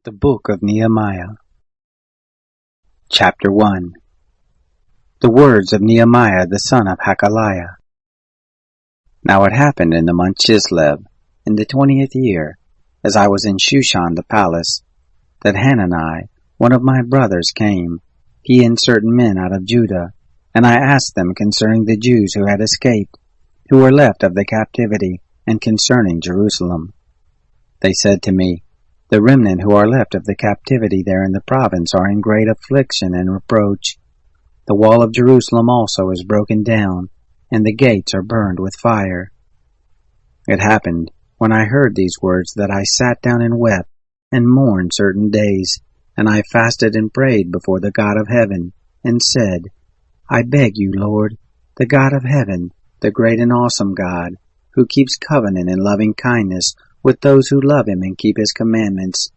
The Book of Nehemiah. Chapter 1. The words of Nehemiah the son of Hakaliah. Now it happened in the month Chislev, in the 20th year, as I was in Shushan the palace, that Hanani, one of my brothers, came, he and certain men out of Judah, and I asked them concerning the Jews who had escaped, who were left of the captivity, and concerning Jerusalem. They said to me, The remnant who are left of the captivity there in the province are in great affliction and reproach. The wall of Jerusalem also is broken down, and the gates are burned with fire. It happened, when I heard these words, that I sat down and wept, and mourned certain days, and I fasted and prayed before the God of heaven, and said, I beg you, Lord, the God of heaven, the great and awesome God, who keeps covenant and loving kindness with those who love him and keep his commandments.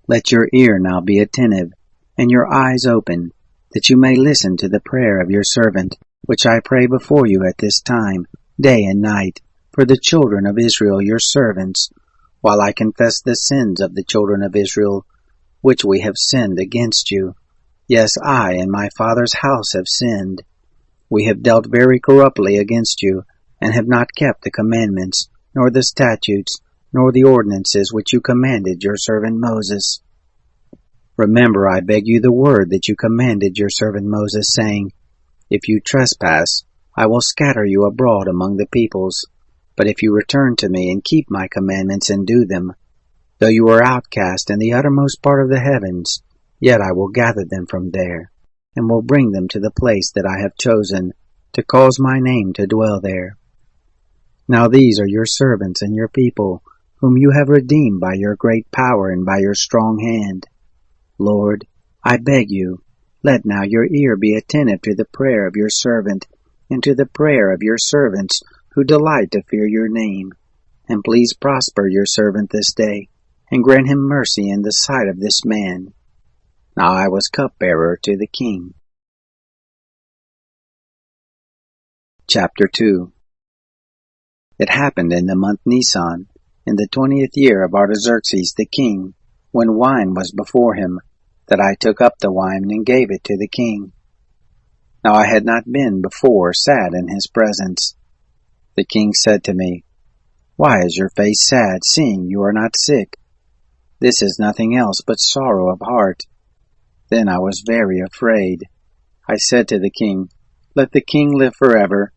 Let your ear now be attentive, and your eyes open, that you may listen to the prayer of your servant, which I pray before you at this time, day and night, for the children of Israel your servants, while I confess the sins of the children of Israel, which we have sinned against you. Yes, I and my father's house have sinned. We have dealt very corruptly against you, and have not kept the commandments, nor the statutes, nor the ordinances which you commanded your servant Moses. Remember, I beg you, the word that you commanded your servant Moses, saying, If you trespass, I will scatter you abroad among the peoples. But if you return to me and keep my commandments and do them, though you are outcast in the uttermost part of the heavens, yet I will gather them from there, and will bring them to the place that I have chosen, to cause my name to dwell there. Now these are your servants and your people, whom you have redeemed by your great power and by your strong hand. Lord, I beg you, let now your ear be attentive to the prayer of your servant, and to the prayer of your servants who delight to fear your name. And please prosper your servant this day, and grant him mercy in the sight of this man. Now I was cupbearer to the king. Chapter 2. It happened in the month Nisan, in the 20th year of Artaxerxes the king, when wine was before him, that I took up the wine and gave it to the king. Now I had not been before sad in his presence. The king said to me, Why is your face sad, seeing you are not sick? This is nothing else but sorrow of heart. Then I was very afraid. I said to the king, Let the king live forever.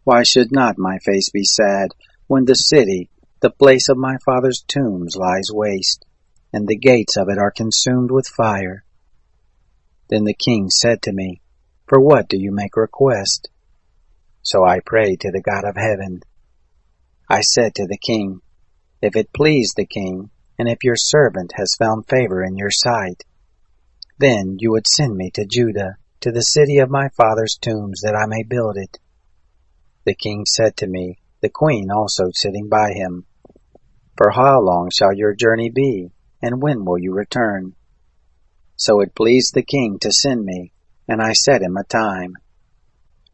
Why should not my face be sad, when the city, the place of my father's tombs, lies waste, and the gates of it are consumed with fire? Then the king said to me, For what do you make request? So I prayed to the God of heaven. I said to the king, If it please the king, and if your servant has found favor in your sight, then you would send me to Judah, to the city of my father's tombs, that I may build it. The king said to me, the queen also sitting by him, For how long shall your journey be, and when will you return? So it pleased the king to send me, and I set him a time.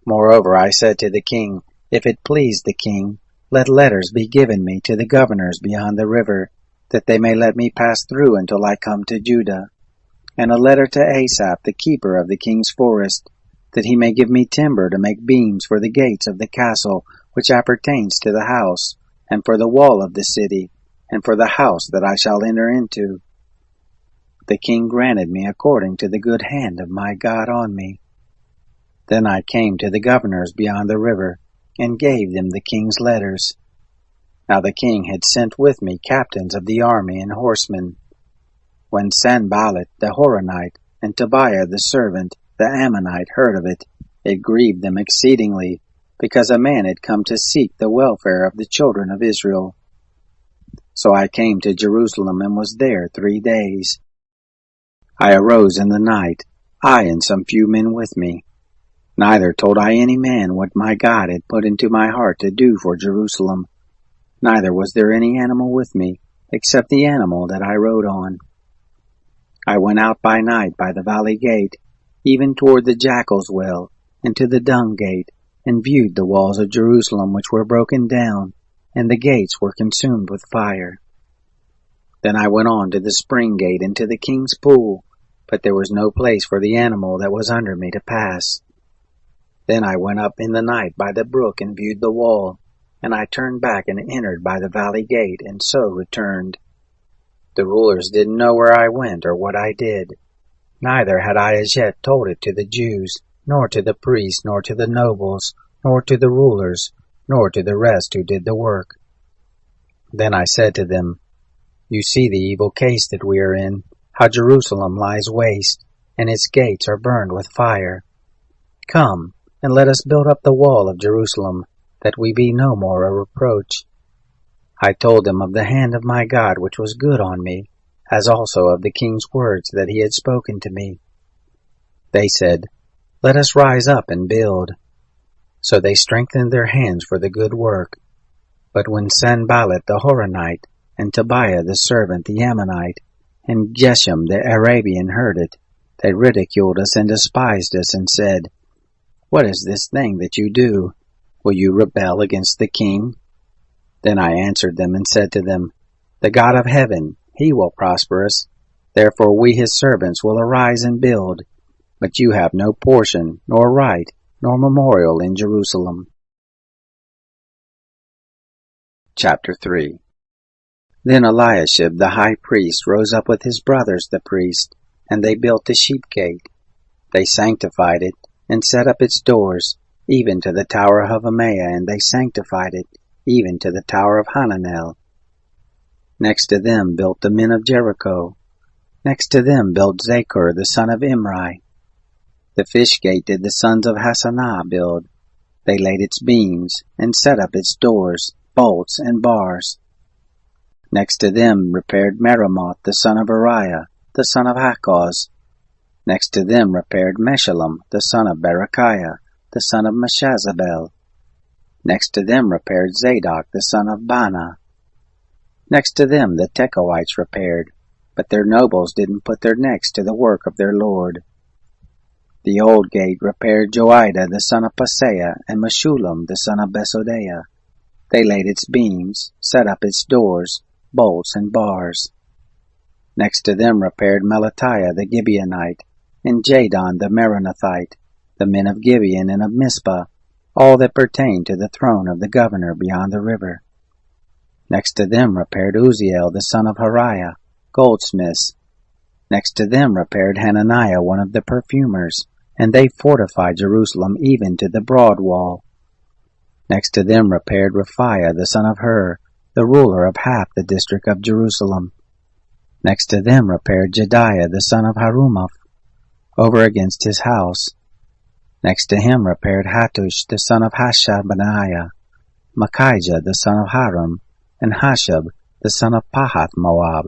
Moreover, I said to the king, If it please the king, let letters be given me to the governors beyond the river, that they may let me pass through until I come to Judah, and a letter to Asaph, the keeper of the king's forest, that he may give me timber to make beams for the gates of the castle which appertains to the house, and for the wall of the city, and for the house that I shall enter into. The king granted me according to the good hand of my God on me. Then I came to the governors beyond the river, and gave them the king's letters. Now the king had sent with me captains of the army and horsemen. When Sanballat the Horonite, and Tobiah the servant, the Ammonite, heard of it, it grieved them exceedingly, because a man had come to seek the welfare of the children of Israel. So I came to Jerusalem, and was there 3 days. I arose in the night, I and some few men with me. Neither told I any man what my God had put into my heart to do for Jerusalem. Neither was there any animal with me, except the animal that I rode on. I went out by night by the valley gate, even toward the jackal's well, and to the dung gate, and viewed the walls of Jerusalem which were broken down, and the gates were consumed with fire. Then I went on to the spring gate into the king's pool, but there was no place for the animal that was under me to pass. Then I went up in the night by the brook and viewed the wall, and I turned back and entered by the valley gate, and so returned. The rulers didn't know where I went or what I did. Neither had I as yet told it to the Jews, nor to the priests, nor to the nobles, nor to the rulers, nor to the rest who did the work. Then I said to them, You see the evil case that we are in, how Jerusalem lies waste, and its gates are burned with fire. Come, and let us build up the wall of Jerusalem, that we be no more a reproach. I told them of the hand of my God which was good on me, as also of the king's words that he had spoken to me. They said, Let us rise up and build. So they strengthened their hands for the good work. But when Sanballat the Horonite, and Tobiah the servant the Ammonite, and Geshem the Arabian heard it, they ridiculed us and despised us, and said, What is this thing that you do? Will you rebel against the king? Then I answered them and said to them, The God of heaven, he will prosper us. Therefore we his servants will arise and build. But you have no portion, nor right, nor memorial in Jerusalem. Chapter 3. Then Eliashib the high priest rose up with his brothers the priests, and they built the sheep gate. They sanctified it, and set up its doors, even to the tower of Hamaiah, and they sanctified it, even to the tower of Hananel. Next to them built the men of Jericho. Next to them built Zakur the son of Imri. The fish gate did the sons of Hassanah build. They laid its beams, and set up its doors, bolts, and bars. Next to them repaired Meremoth the son of Uriah, the son of Hakkoz. Next to them repaired Meshullam the son of Berechiah, the son of Meshazabel. Next to them repaired Zadok the son of Bana. Next to them the Tekoites repaired, but their nobles didn't put their necks to the work of their lord. The old gate repaired Joiada the son of Paseah, and Meshullam the son of Besodeiah. They laid its beams, set up its doors, bolts, and bars. Next to them repaired Melatiah the Gibeonite, and Jadon the Meronothite, the men of Gibeon and of Mizpah, all that pertained to the throne of the governor beyond the river. Next to them repaired Uzziel the son of Hariah, goldsmiths. Next to them repaired Hananiah one of the perfumers, and they fortified Jerusalem even to the broad wall. Next to them repaired Rephaiah the son of Hur, the ruler of half the district of Jerusalem. Next to them repaired Jediah the son of Harumaph, over against his house. Next to him repaired Hattush the son of Hashabniah, Machijah the son of Harum, and Hashab the son of Pahath Moab.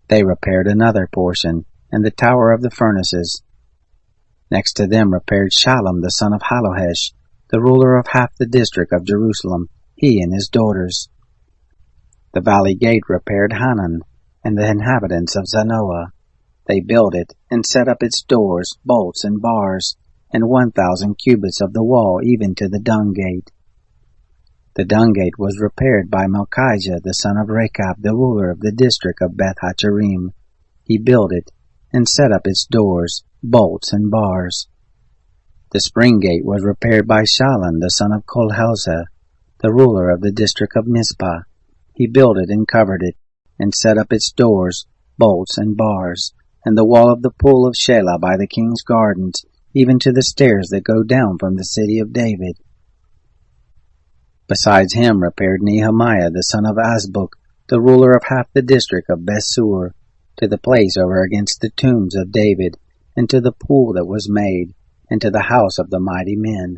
They repaired another portion, and the tower of the furnaces. Next to them repaired Shallum the son of Halohesh, the ruler of half the district of Jerusalem, he and his daughters. The valley gate repaired Hanan, and the inhabitants of Zanoah. They built it, and set up its doors, bolts, and bars, and 1,000 cubits of the wall even to the dung gate. The dung gate was repaired by Malchijah the son of Rechab, the ruler of the district of Beth Hacherim. He built it, and set up its doors, bolts, and bars. The spring gate was repaired by Shallun the son of Kolhelzeh, the ruler of the district of Mizpah. He built it and covered it, and set up its doors, bolts, and bars, and the wall of the pool of Shelah by the king's gardens, even to the stairs that go down from the city of David. Besides him repaired Nehemiah the son of Azbuk, the ruler of half the district of Bethsur, to the place over against the tombs of David, and to the pool that was made, and to the house of the mighty men.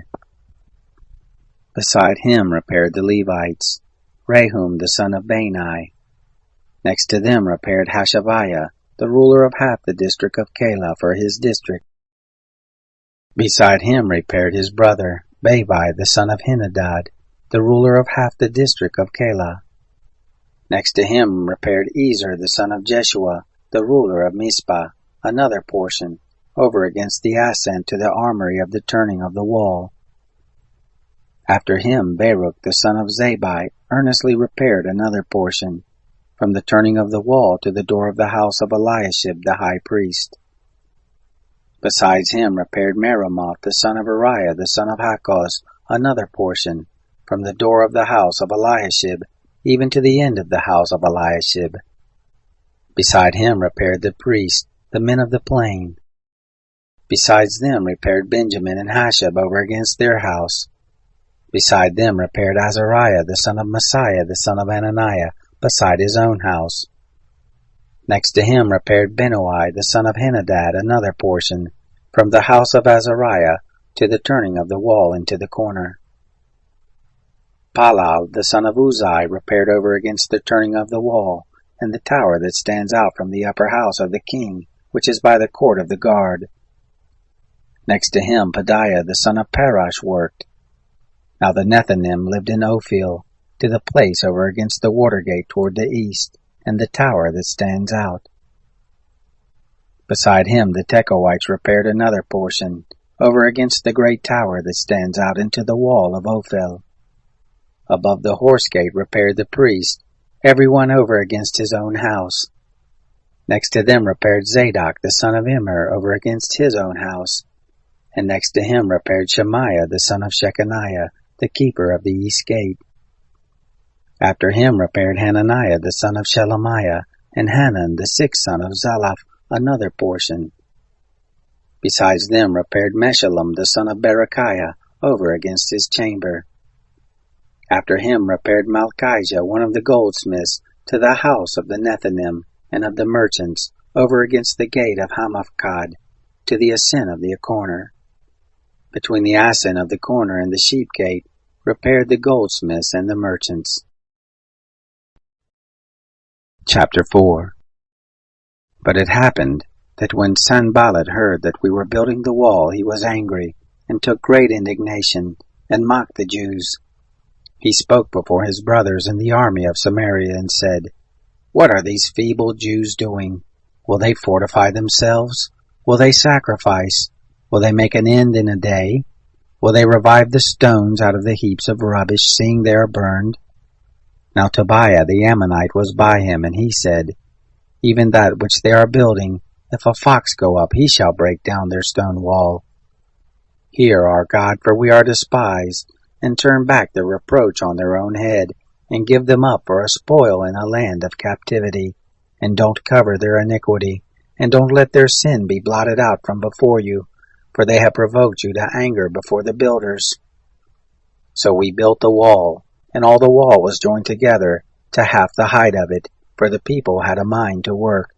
Beside him repaired the Levites, Rehum the son of Bani. Next to them repaired Hashabiah, the ruler of half the district of Keilah for his district. Beside him repaired his brother, Babai the son of Henadad, the ruler of half the district of Keilah. Next to him repaired Ezer the son of Jeshua, the ruler of Mizpah, another portion, over against the ascent to the armory of the turning of the wall. After him Baruch the son of Zabai earnestly repaired another portion. from the turning of the wall to the door of the house of Eliashib the high priest. Besides him repaired Meremoth the son of Uriah the son of Hakkoz another portion, from the door of the house of Eliashib even to the end of the house of Eliashib. Beside him repaired the priests, the men of the plain. Besides them repaired Benjamin and Hashab over against their house. Beside them repaired Azariah the son of Messiah the son of Ananiah beside his own house. Next to him repaired Benoi the son of Henadad another portion, from the house of Azariah to the turning of the wall into the corner. Palal the son of Uzai repaired over against the turning of the wall, and the tower that stands out from the upper house of the king, which is by the court of the guard. Next to him Pedaiah the son of Parash worked. Now the Nethinim lived in Ophel, to the place over against the water gate toward the east, and the tower that stands out. Beside him the Tekoites repaired another portion, over against the great tower that stands out into the wall of Ophel. Above the horse gate repaired the priest, every one over against his own house. Next to them repaired Zadok the son of Immer over against his own house, and next to him repaired Shemaiah the son of Shechaniah, the keeper of the east gate. After him repaired Hananiah the son of Shelemiah, and Hanan the sixth son of Zalaph another portion. Besides them repaired Meshullam the son of Berechiah over against his chamber. After him repaired Malchijah one of the goldsmiths to the house of the Nethinim and of the merchants over against the gate of Hamaphkad, to the ascent of the corner. Between the ascent of the corner and the sheep gate repaired the goldsmiths and the merchants. Chapter 4. But it happened that when Sanballat heard that we were building the wall, he was angry, and took great indignation, and mocked the Jews. He spoke before his brothers in the army of Samaria, and said, What are these feeble Jews doing? Will they fortify themselves? Will they sacrifice? Will they make an end in a day? Will they revive the stones out of the heaps of rubbish, seeing they are burned? Now Tobiah the Ammonite was by him, and he said, Even that which they are building, if a fox go up, he shall break down their stone wall. Hear our God, for we are despised, and turn back the reproach on their own head, and give them up for a spoil in a land of captivity, and don't cover their iniquity, and don't let their sin be blotted out from before you, for they have provoked you to anger before the builders. So we built the wall, and all the wall was joined together to half the height of it, for the people had a mind to work.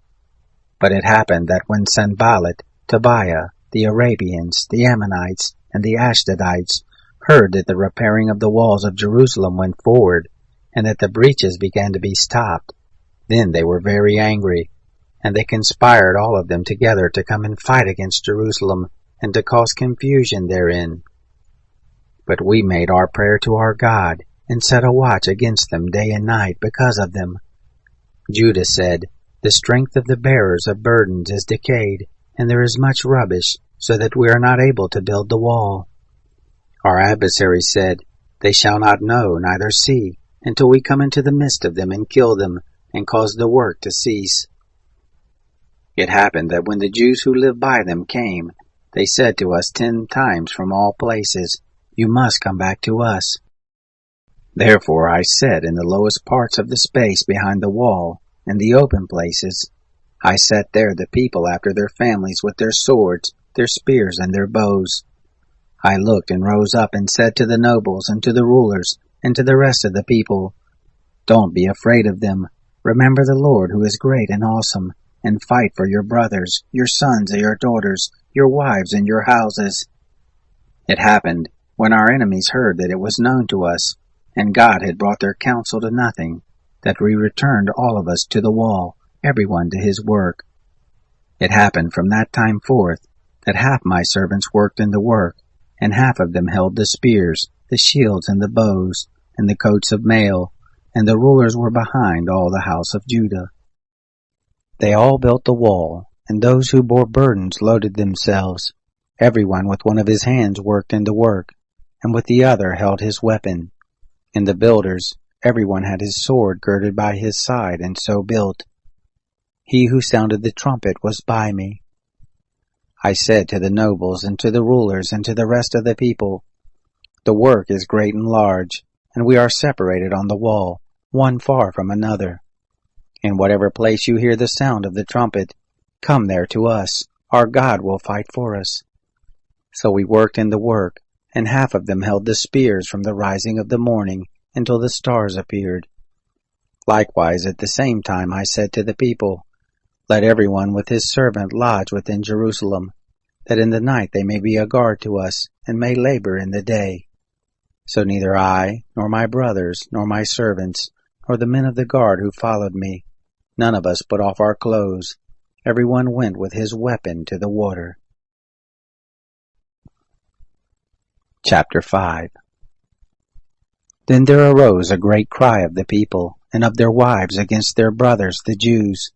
But it happened that when Sanballat, Tobiah, the Arabians, the Ammonites, and the Ashdodites heard that the repairing of the walls of Jerusalem went forward, and that the breaches began to be stopped, then they were very angry, and they conspired all of them together to come and fight against Jerusalem, and to cause confusion therein. But we made our prayer to our God, and set a watch against them day and night because of them. Judah said, The strength of the bearers of burdens is decayed, and there is much rubbish, so that we are not able to build the wall. Our adversaries said, They shall not know, neither see, until we come into the midst of them and kill them, and cause the work to cease. It happened that when the Jews who lived by them came, they said to us 10 times from all places, You must come back to us. Therefore I set in the lowest parts of the space behind the wall, and the open places. I set there the people after their families with their swords, their spears, and their bows. I looked and rose up and said to the nobles and to the rulers and to the rest of the people, Don't be afraid of them. Remember the Lord who is great and awesome, and fight for your brothers, your sons and your daughters, your wives and your houses. It happened, when our enemies heard that it was known to us, and God had brought their counsel to nothing, that we returned all of us to the wall, every one to his work. It happened from that time forth, that half my servants worked in the work, and half of them held the spears, the shields and the bows, and the coats of mail, and the rulers were behind all the house of Judah. They all built the wall, and those who bore burdens loaded themselves. Every one with one of his hands worked in the work, and with the other held his weapon. And the builders, everyone had his sword girded by his side, and so built. He who sounded the trumpet was by me. I said to the nobles and to the rulers and to the rest of the people, the work is great and large, and we are separated on the wall, one far from another. In whatever place you hear the sound of the trumpet, come there to us. Our God will fight for us. So we worked in the work, and half of them held the spears from the rising of the morning until the stars appeared. Likewise, at the same time I said to the people, let everyone with his servant lodge within Jerusalem, that in the night they may be a guard to us, and may labor in the day. So neither I, nor my brothers, nor my servants, nor the men of the guard who followed me, none of us put off our clothes. Everyone went with his weapon to the water. Chapter 5. Then there arose a great cry of the people, and of their wives against their brothers the Jews.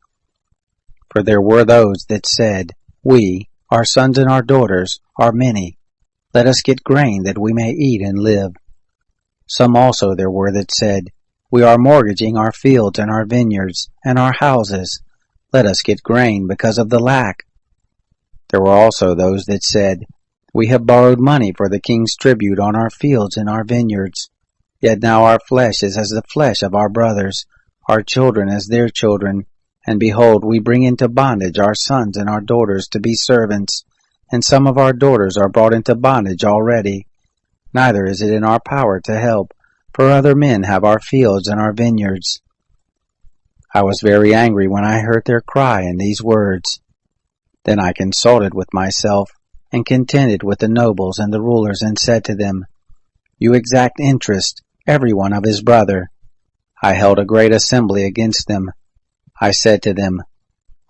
For there were those that said, we, our sons and our daughters, are many. Let us get grain that we may eat and live. Some also there were that said, we are mortgaging our fields and our vineyards and our houses. Let us get grain because of the lack. There were also those that said, we have borrowed money for the king's tribute on our fields and our vineyards. Yet now our flesh is as the flesh of our brothers, our children as their children. And behold, we bring into bondage our sons and our daughters to be servants, and some of our daughters are brought into bondage already. Neither is it in our power to help, for other men have our fields and our vineyards. I was very angry when I heard their cry and these words. Then I consulted with myself, and contended with the nobles and the rulers, and said to them, you exact interest, every one of his brother. I held a great assembly against them. I said to them,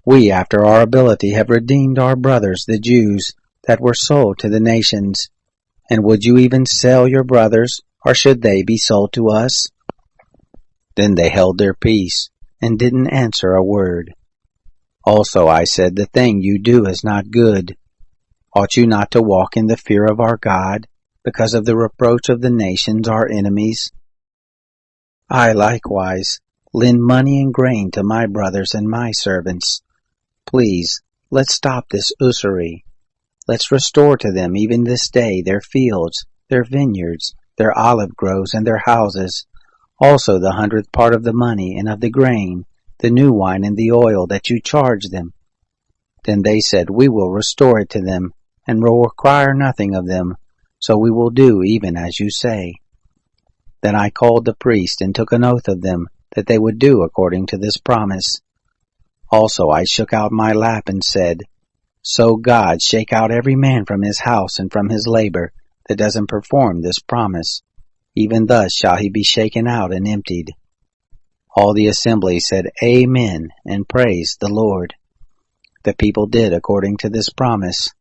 we after our ability have redeemed our brothers the Jews, that were sold to the nations. And would you even sell your brothers, or should they be sold to us? Then they held their peace, and didn't answer a word. Also I said, the thing you do is not good. Ought you not to walk in the fear of our God, because of the reproach of the nations our enemies? I likewise lend money and grain to my brothers and my servants. Please, let's stop this usury. Let's restore to them even this day their fields, their vineyards, their olive groves, and their houses, also the 100th part of the money and of the grain, the new wine and the oil that you charge them. Then they said, we will restore it to them, and will require nothing of them, so we will do even as you say. Then I called the priest and took an oath of them, that they would do according to this promise. Also I shook out my lap and said, so God shake out every man from his house and from his labor that doesn't perform this promise. Even thus shall he be shaken out and emptied. All the assembly said, Amen, and praised the Lord. The people did according to this promise.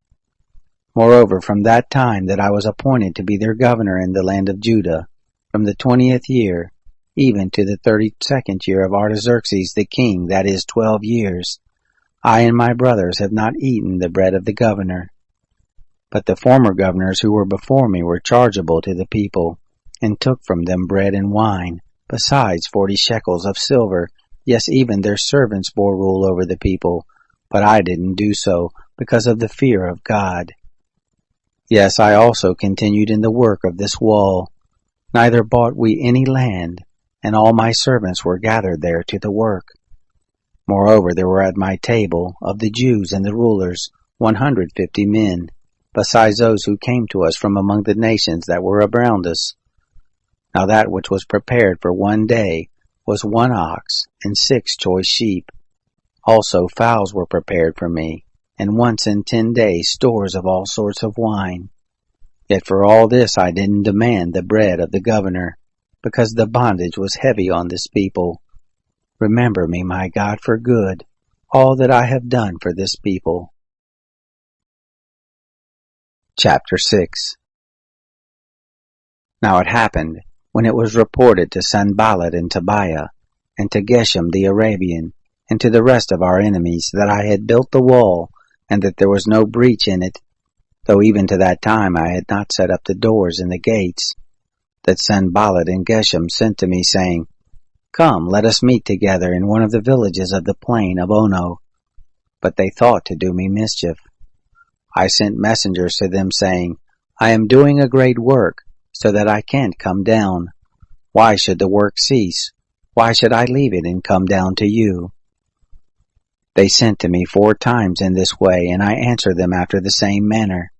Moreover, from that time that I was appointed to be their governor in the land of Judah, from the 20th year, even to the 32nd year of Artaxerxes the king, that is 12 years, I and my brothers have not eaten the bread of the governor. But the former governors who were before me were chargeable to the people, and took from them bread and wine, besides 40 shekels of silver. Yes, even their servants bore rule over the people, but I didn't do so, because of the fear of God. Yes, I also continued in the work of this wall. Neither bought we any land, and all my servants were gathered there to the work. Moreover, there were at my table, of the Jews and the rulers, 150 men, besides those who came to us from among the nations that were around us. Now that which was prepared for one day was 1 ox and 6 choice sheep. Also fowls were prepared for me, and once in 10 days stores of all sorts of wine. Yet for all this I didn't demand the bread of the governor, because the bondage was heavy on this people. Remember me, my God, for good, all that I have done for this people. Chapter 6. Now it happened, when it was reported to Sanballat and Tobiah, and to Geshem the Arabian, and to the rest of our enemies, that I had built the wall, and that there was no breach in it, though even to that time I had not set up the doors and the gates. that Sanballat and Geshem sent to me, saying, Come, let us meet together in one of the villages of the plain of Ono. But they thought to do me mischief. I sent messengers to them, saying, I am doing a great work, so that I can't come down. Why should the work cease? Why should I leave it and come down to you? They sent to me 4 times in this way, and I answered them after the same manner.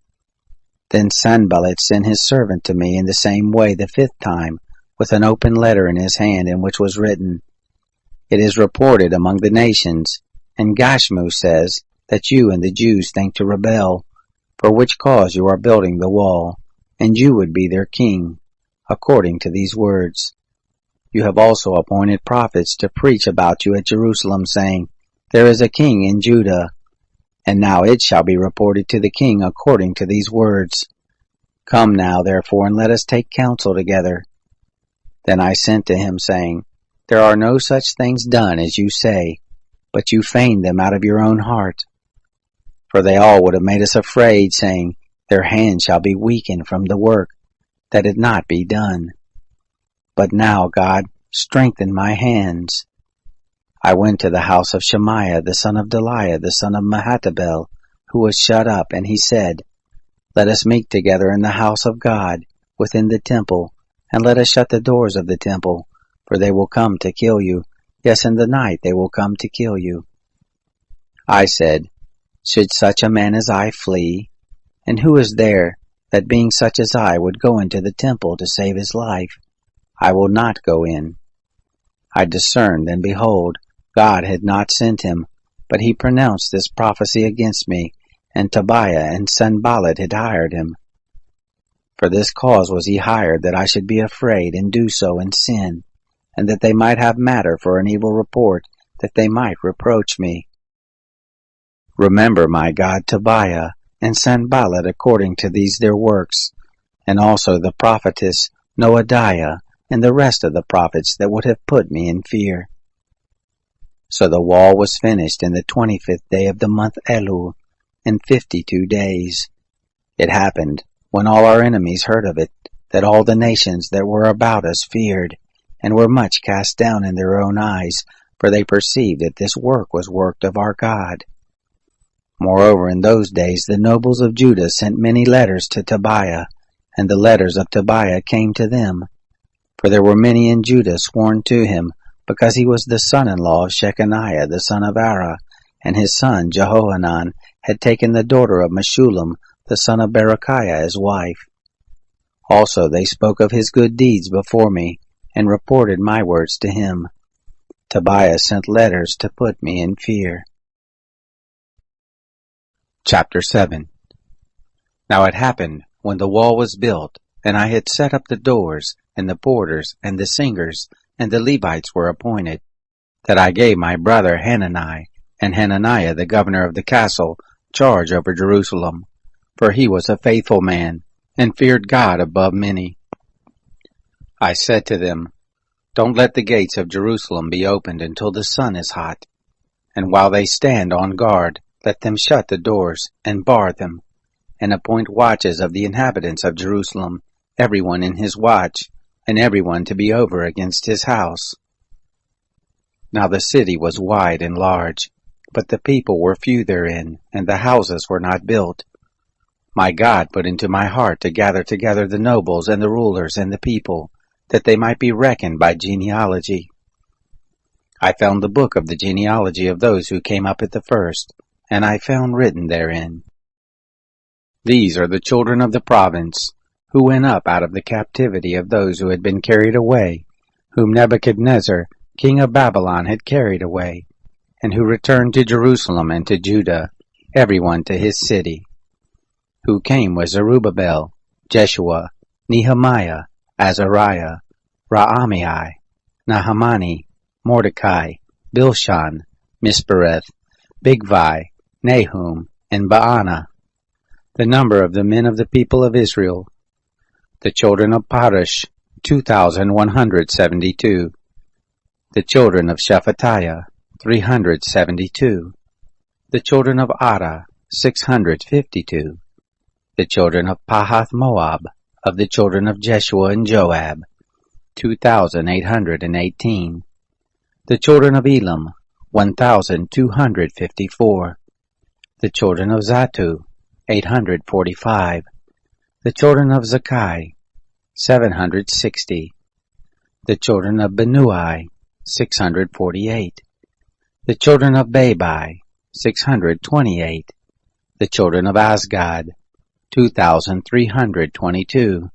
Then Sanballat sent his servant to me in the same way the 5th time, with an open letter in his hand, in which was written, It is reported among the nations, and Gashmu says, that you and the Jews think to rebel, for which cause you are building the wall, and you would be their king, according to these words. You have also appointed prophets to preach about you at Jerusalem, saying, There is a king in Judah. And now it shall be reported to the king according to these words. Come now, therefore, and let us take counsel together. Then I sent to him, saying, There are no such things done as you say, but you feigned them out of your own heart. For they all would have made us afraid, saying, Their hands shall be weakened from the work, that it not be done. But now, God, strengthen my hands. I went to the house of Shemaiah, the son of Delaiah, the son of Mehetabel, who was shut up, and he said, Let us meet together in the house of God, within the temple, and let us shut the doors of the temple, for they will come to kill you. Yes, in the night they will come to kill you. I said, Should such a man as I flee? And who is there that being such as I would go into the temple to save his life? I will not go in. I discerned, and behold, God had not sent him, but he pronounced this prophecy against me, and Tobiah and Sanballat had hired him. For this cause was he hired, that I should be afraid and do so and sin, and that they might have matter for an evil report, that they might reproach me. Remember, my God, Tobiah and Sanballat according to these their works, and also the prophetess Noadiah, and the rest of the prophets that would have put me in fear. So the wall was finished in the 25th day of the month Elul, in 52 days. It happened, when all our enemies heard of it, that all the nations that were about us feared, and were much cast down in their own eyes, for they perceived that this work was worked of our God. Moreover, in those days the nobles of Judah sent many letters to Tobiah, and the letters of Tobiah came to them. For there were many in Judah sworn to him, because he was the son-in-law of Shechaniah the son of Ara, and his son Jehohanan had taken the daughter of Meshullam the son of Berechiah as wife. Also they spoke of his good deeds before me, and reported my words to him. Tobiah sent letters to put me in fear. Chapter 7. Now it happened, when the wall was built, and I had set up the doors, and the porters, and the singers, and the Levites were appointed, that I gave my brother Hanani, and Hananiah the governor of the castle, charge over Jerusalem, for he was a faithful man, and feared God above many. I said to them, Don't let the gates of Jerusalem be opened until the sun is hot, and while they stand on guard, let them shut the doors, and bar them, and appoint watches of the inhabitants of Jerusalem, everyone in his watch, and everyone to be over against his house. Now the city was wide and large, but the people were few therein, and the houses were not built. My God put into my heart to gather together the nobles and the rulers and the people, that they might be reckoned by genealogy. I found the book of the genealogy of those who came up at the first, and I found written therein, These are the children of the province, who went up out of the captivity of those who had been carried away, whom Nebuchadnezzar, king of Babylon, had carried away, and who returned to Jerusalem and to Judah, every one to his city. Who came was Zerubbabel, Jeshua, Nehemiah, Azariah, Raamiah, Nahamani, Mordecai, Bilshan, Mispereth, Bigvai, Nahum, and Baana. The number of the men of the people of Israel, the children of Parosh, 2,172. The children of Shephatiah, 372. The children of Ada, 652. The children of Pahath Moab, Of the children of Jeshua and Joab, 2,818. The children of Elam, 1,254. The children of Zattu, 845. The children of Zakkai, 760. The children of Benui, 648. The children of Babai, 628. The children of Asgad, 2,322.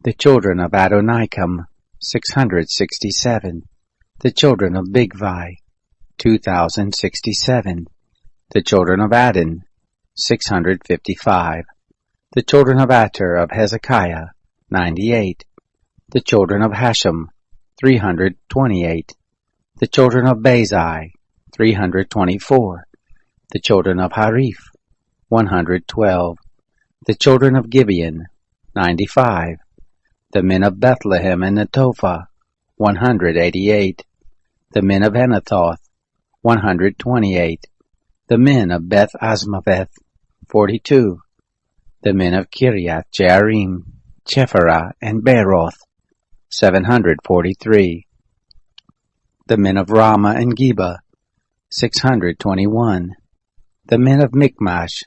The children of Adonikam, 667. The children of Bigvai, 2,067. The children of Adin, 655. The children of Ater of Hezekiah, 98. The children of Hashem, 328. The children of Bazai, 324. The children of Harif, 112. The children of Gibeon, 95. The men of Bethlehem and Netophah, 188. The men of Anathoth, 128. The men of Beth Asmaveth, 42. The men of Kiriath Jearim, Chephirah, and Beeroth, 743. The men of Ramah and Geba, 621. The men of Michmash,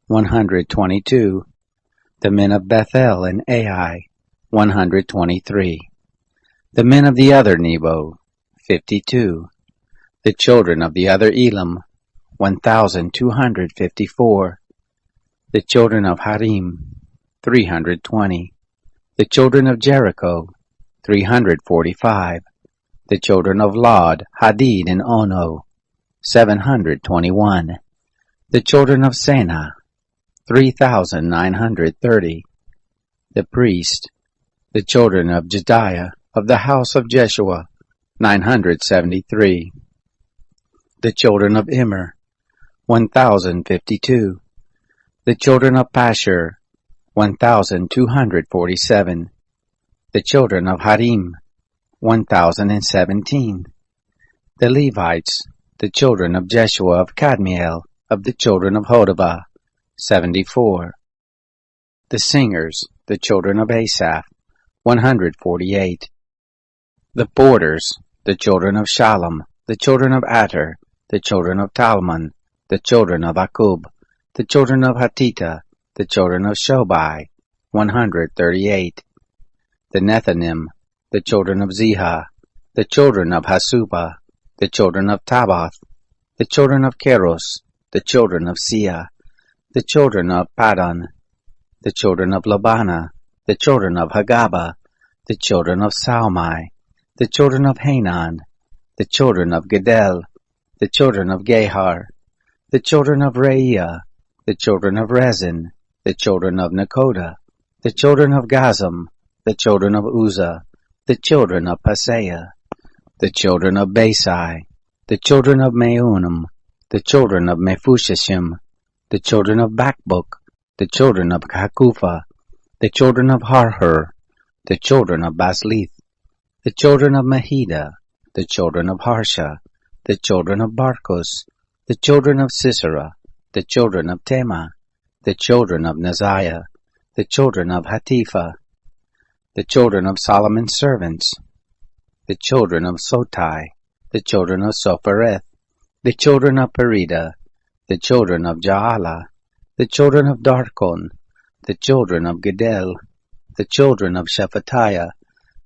122. The men of Bethel and Ai, 123. The men of the other Nebo, 52. The children of the other Elam, 1,254. The children of Harim, 320. The children of Jericho, 345. The children of Lod, Hadid, and Ono, 721. The children of Senah, 3,930. The priest, the children of Jediah, of the house of Jeshua, 973. The children of Immer, 1,052. The children of Pashur, 1,247. The children of Harim, 1,017. The Levites, the children of Jeshua of Kadmiel, of the children of Hodavah, 74. The singers, the children of Asaph, 148. The porters, the children of Shallum, the children of Ater, the children of Talmon, the children of Akub, the children of Hatita, the children of Shobai, 138. The Nethanim, the children of Ziha, the children of Hasupah, the children of Tabath, the children of Keros, the children of Sia, the children of Padon, the children of Labana, the children of Hagaba, the children of Salmai, the children of Hanan, the children of Gedel, the children of Gehar, the children of Reaiah, the children of Rezin, the children of Nekoda, the children of Gazam, the children of Uzzah, the children of Paseah, the children of Basai, the children of Meunim, the children of Mephushashim, the children of Bakbuk, the children of Hakupha, the children of Harhur, the children of Baslith, the children of Mahida, the children of Harsha, the children of Barkos, the children of Sisera, the children of Tema, the children of Naziah, the children of Hatipha, the children of Solomon's servants, the children of Sotai, the children of Sophereth, the children of Perida, the children of Jaala, the children of Darkon, the children of Gedel, the children of Shephatiah,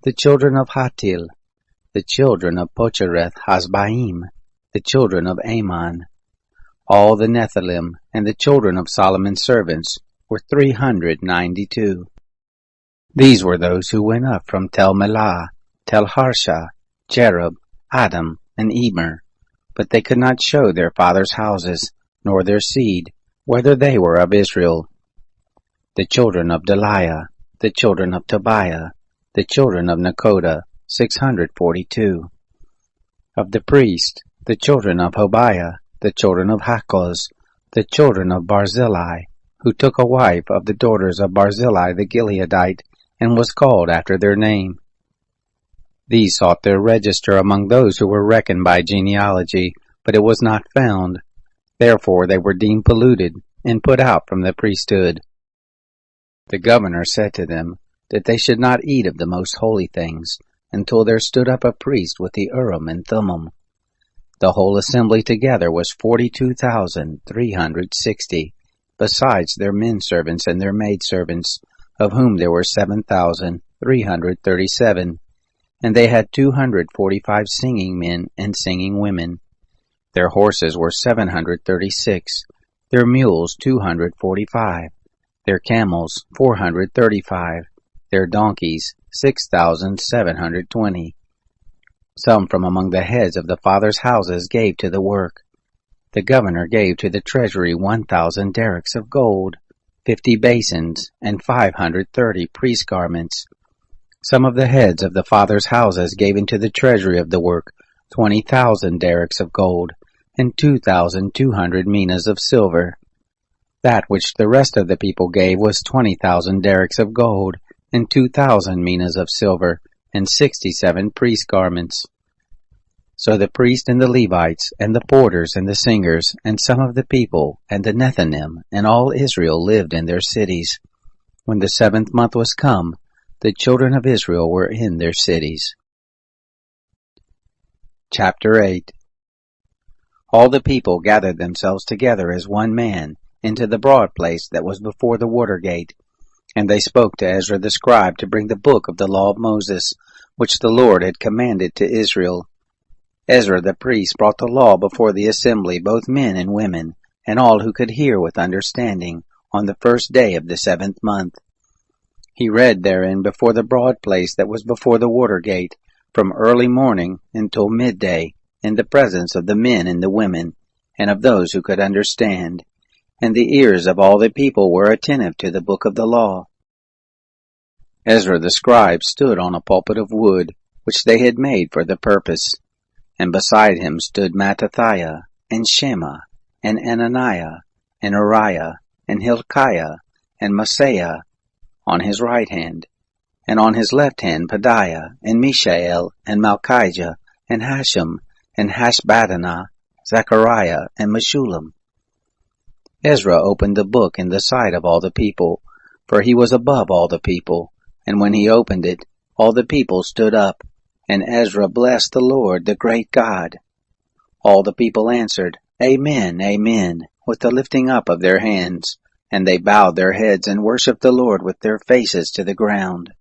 the children of Hatil, the children of Pochereth Hasbaim, the children of Ammon. All the Nephilim and the children of Solomon's servants were 392. These were those who went up from Tel Melah, Tel Harsha, Jerub, Adam, and Emer, but they could not show their fathers' houses, nor their seed, whether they were of Israel. The children of Deliah, the children of Tobiah, the children of Nekoda, 642. Of the priest, the children of Hobiah, the children of Hakkoz, the children of Barzillai, who took a wife of the daughters of Barzillai the Gileadite, and was called after their name. These sought their register among those who were reckoned by genealogy, but it was not found. Therefore they were deemed polluted, and put out from the priesthood. The governor said to them, that they should not eat of the most holy things, until there stood up a priest with the Urim and Thummim. The whole assembly together was 42,360, besides their men servants and their maid servants, of whom there were 7,337, and they had 245 singing men and singing women. Their horses were 736, their mules 245, their camels 435, their donkeys 6,720. Some from among the heads of the fathers' houses gave to the work. The governor gave to the treasury 1,000 derricks of gold, 50 basins, and 530 priest garments. Some of the heads of the fathers' houses gave into the treasury of the work 20,000 derricks of gold, and 2,200 minas of silver. That which the rest of the people gave was 20,000 derricks of gold, and 2,000 minas of silver, and 67 priest garments. So the priests and the Levites, and the porters and the singers, and some of the people, and the Nethinim, and all Israel lived in their cities. When the 7th month was come, the children of Israel were in their cities. Chapter 8. All the people gathered themselves together as one man into the broad place that was before the water gate, and they spoke to Ezra the scribe to bring the book of the law of Moses, which the Lord had commanded to Israel. Ezra the priest brought the law before the assembly, both men and women, and all who could hear with understanding, on the 1st day of the 7th month. He read therein before the broad place that was before the water gate, from early morning until midday, in the presence of the men and the women, and of those who could understand. And the ears of all the people were attentive to the book of the law. Ezra the scribe stood on a pulpit of wood, which they had made for the purpose. And beside him stood Mattathiah, and Shema, and Ananiah, and Uriah, and Hilkiah, and Maaseiah, on his right hand, and on his left hand Pedaiah, and Mishael, and Malchijah, and Hashem, and Hashbaddanah, Zechariah, and Meshullam. Ezra opened the book in the sight of all the people, for he was above all the people, and when he opened it, all the people stood up, and Ezra blessed the Lord, the great God. All the people answered, Amen, Amen, with the lifting up of their hands, and they bowed their heads and worshipped the Lord with their faces to the ground.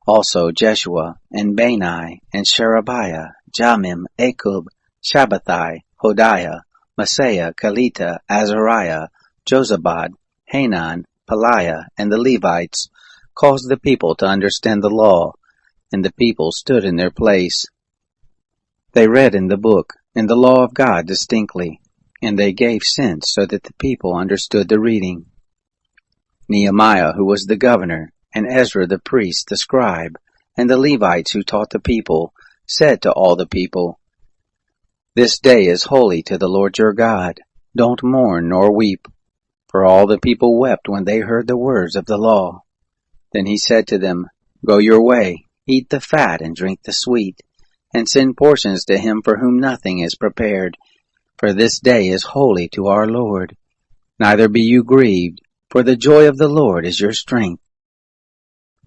Also Jeshua, and Bani, and Sherebiah, Jamim, Akub, Shabbathai, Hodiah, Maaseiah, Kelita, Azariah, Jozabad, Hanan, Peliah, and the Levites caused the people to understand the law, and the people stood in their place. They read in the book, in the law of God distinctly, and they gave sense so that the people understood the reading. Nehemiah, who was the governor, and Ezra the priest, the scribe, and the Levites who taught the people, said to all the people, This day is holy to the Lord your God. Don't mourn nor weep. For all the people wept when they heard the words of the law. Then he said to them, Go your way, eat the fat and drink the sweet, and send portions to him for whom nothing is prepared. For this day is holy to our Lord. Neither be you grieved, for the joy of the Lord is your strength.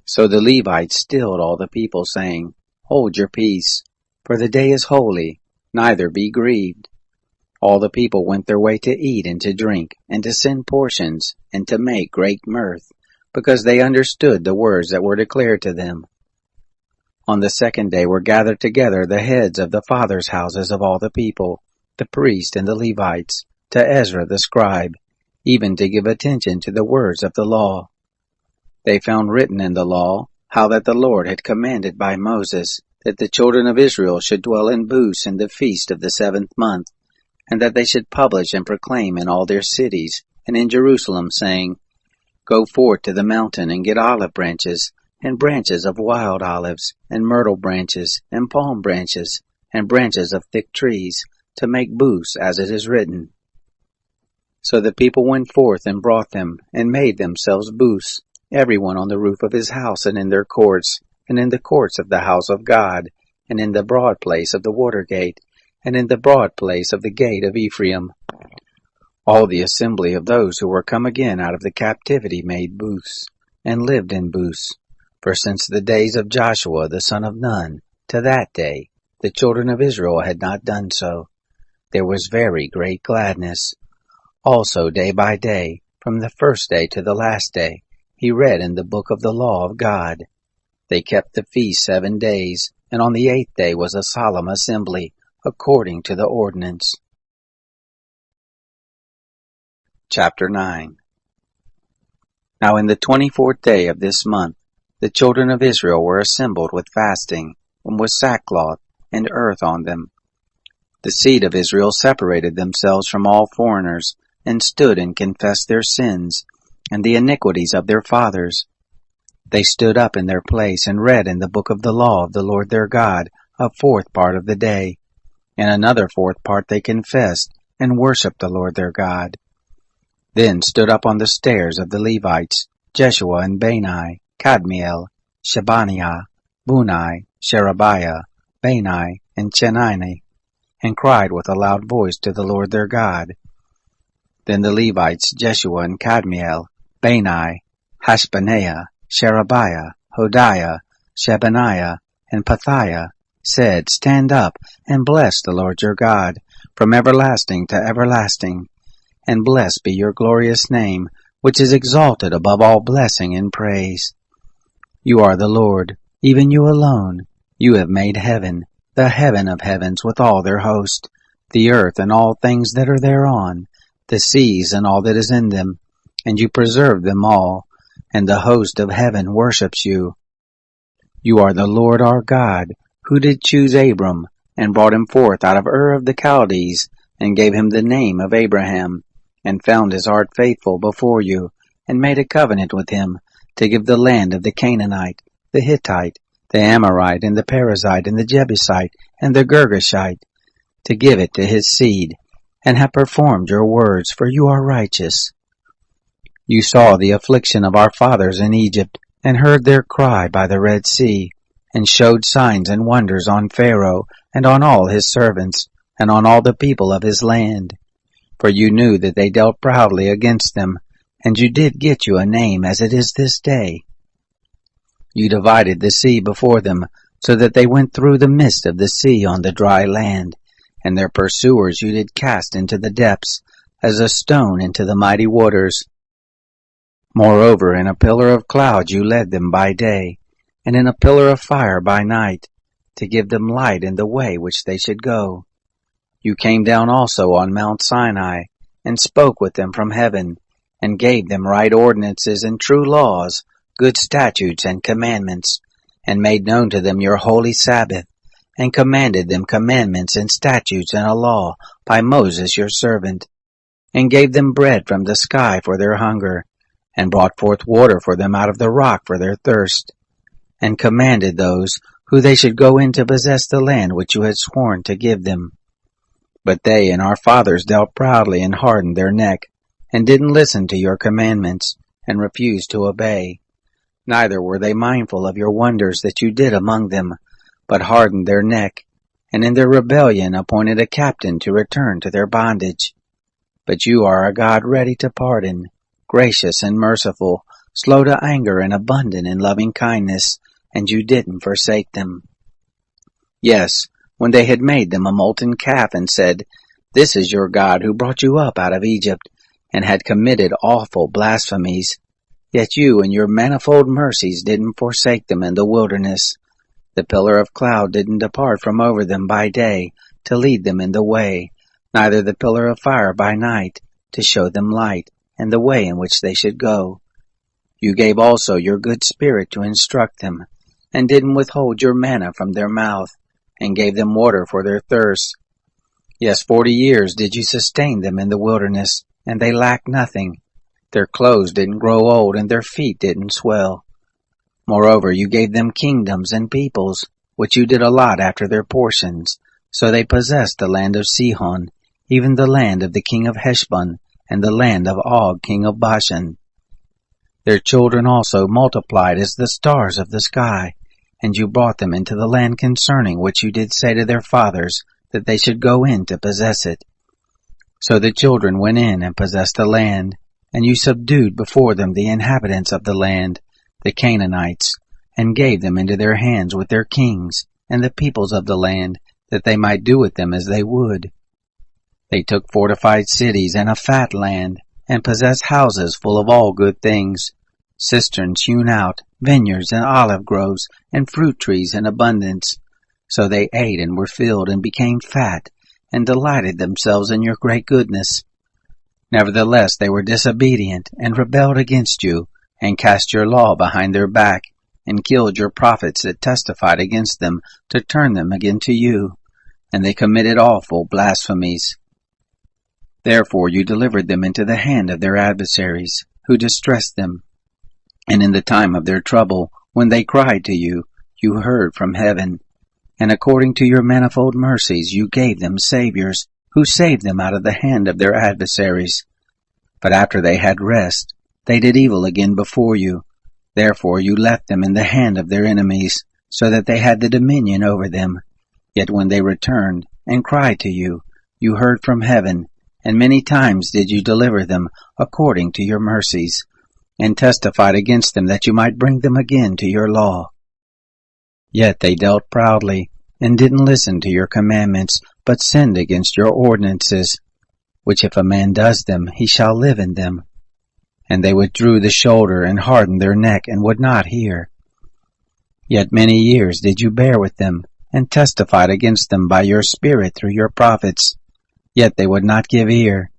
So the Levites stilled all the people, saying, Hold your peace, for the day is holy, neither be grieved. All the people went their way to eat and to drink, and to send portions, and to make great mirth, because they understood the words that were declared to them. On the 2nd day were gathered together the heads of the fathers' houses of all the people, the priests and the Levites, to Ezra the scribe, even to give attention to the words of the law. They found written in the law how that the Lord had commanded by Moses that the children of Israel should dwell in booths in the feast of the 7th month, and that they should publish and proclaim in all their cities and in Jerusalem, saying, Go forth to the mountain and get olive branches, and branches of wild olives, and myrtle branches, and palm branches, and branches of thick trees, to make booths, as it is written. So the people went forth and brought them, and made themselves booths, every one on the roof of his house, and in their courts, and in the courts of the house of God, and in the broad place of the water gate, and in the broad place of the gate of Ephraim. All the assembly of those who were come again out of the captivity made booths, and lived in booths. For since the days of Joshua the son of Nun to that day, the children of Israel had not done so. There was very great gladness. Also day by day, from the first day to the last day, he read in the book of the law of God. They kept the feast 7 days, and on the 8th day was a solemn assembly, according to the ordinance. Chapter 9. Now in the 24th day of this month, the children of Israel were assembled with fasting, and with sackcloth and earth on them. The seed of Israel separated themselves from all foreigners, and stood and confessed their sins, and the iniquities of their fathers. They stood up in their place, and read in the book of the law of the Lord their God a 4th part of the day. And another 4th part they confessed, and worshipped the Lord their God. Then stood up on the stairs of the Levites, Jeshua and Bani, Kadmiel, Shebaniah, Bunai, Sherebiah, Bani, and Chenani, and cried with a loud voice to the Lord their God. Then the Levites, Jeshua and Kadmiel, Bani, Hashbaniah, Sherebiah, Hodiah, Shebaniah, and Pethiah, said, Stand up, and bless the Lord your God, from everlasting to everlasting. And blessed be your glorious name, which is exalted above all blessing and praise. You are the Lord, even you alone. You have made heaven, the heaven of heavens with all their host, the earth and all things that are thereon, the seas and all that is in them, and you preserve them all, and the host of heaven worships you. You are the Lord our God, who did choose Abram, and brought him forth out of Ur of the Chaldees, and gave him the name of Abraham, and found his heart faithful before you, and made a covenant with him, to give the land of the Canaanite, the Hittite, the Amorite, and the Perizzite, and the Jebusite, and the Girgashite, to give it to his seed, and have performed your words, for you are righteous. You saw the affliction of our fathers in Egypt, and heard their cry by the Red Sea, and showed signs and wonders on Pharaoh, and on all his servants, and on all the people of his land. For you knew that they dealt proudly against them, and you did get you a name as it is this day. You divided the sea before them, so that they went through the midst of the sea on the dry land, and their pursuers you did cast into the depths, as a stone into the mighty waters. Moreover, in a pillar of cloud you led them by day, and in a pillar of fire by night, to give them light in the way which they should go. You came down also on Mount Sinai, and spoke with them from heaven, and gave them right ordinances and true laws, good statutes and commandments, and made known to them your holy Sabbath, and commanded them commandments and statutes and a law by Moses your servant, and gave them bread from the sky for their hunger, and brought forth water for them out of the rock for their thirst, and commanded those who they should go in to possess the land which you had sworn to give them. But they and our fathers dealt proudly and hardened their neck, and didn't listen to your commandments, and refused to obey. Neither were they mindful of your wonders that you did among them, but hardened their neck, and in their rebellion appointed a captain to return to their bondage. But you are a God ready to pardon, gracious and merciful, slow to anger and abundant in loving kindness, and you didn't forsake them. Yes, when they had made them a molten calf and said, This is your God who brought you up out of Egypt, and had committed awful blasphemies, yet you in your manifold mercies didn't forsake them in the wilderness. The pillar of cloud didn't depart from over them by day, to lead them in the way, neither the pillar of fire by night, to show them light, and the way in which they should go. You gave also your good spirit to instruct them, and didn't withhold your manna from their mouth, and gave them water for their thirst. Yes, 40 years did you sustain them in the wilderness, and they lacked nothing. Their clothes didn't grow old, and their feet didn't swell. Moreover, you gave them kingdoms and peoples, which you did allot after their portions. So they possessed the land of Sihon, even the land of the king of Heshbon, and the land of Og king of Bashan. Their children also multiplied as the stars of the sky, and you brought them into the land concerning which you did say to their fathers, that they should go in to possess it. So the children went in and possessed the land, and you subdued before them the inhabitants of the land, the Canaanites, and gave them into their hands with their kings and the peoples of the land, that they might do with them as they would. They took fortified cities and a fat land, and possessed houses full of all good things, cisterns hewn out, vineyards and olive groves, and fruit trees in abundance. So they ate and were filled and became fat, and delighted themselves in your great goodness. Nevertheless they were disobedient, and rebelled against you, and cast your law behind their back, and killed your prophets that testified against them, to turn them again to you. And they committed awful blasphemies. Therefore you delivered them into the hand of their adversaries, who distressed them. And in the time of their trouble, when they cried to you, you heard from heaven. And according to your manifold mercies you gave them saviors, who saved them out of the hand of their adversaries. But after they had rest, they did evil again before you. Therefore you left them in the hand of their enemies, so that they had the dominion over them. Yet when they returned and cried to you, you heard from heaven, and many times did you deliver them according to your mercies, and testified against them that you might bring them again to your law. Yet they dealt proudly, and didn't listen to your commandments, but sinned against your ordinances, which if a man does them, he shall live in them. And they withdrew the shoulder, and hardened their neck, and would not hear. Yet many years did you bear with them, and testified against them by your Spirit through your prophets. Yet they would not give ear.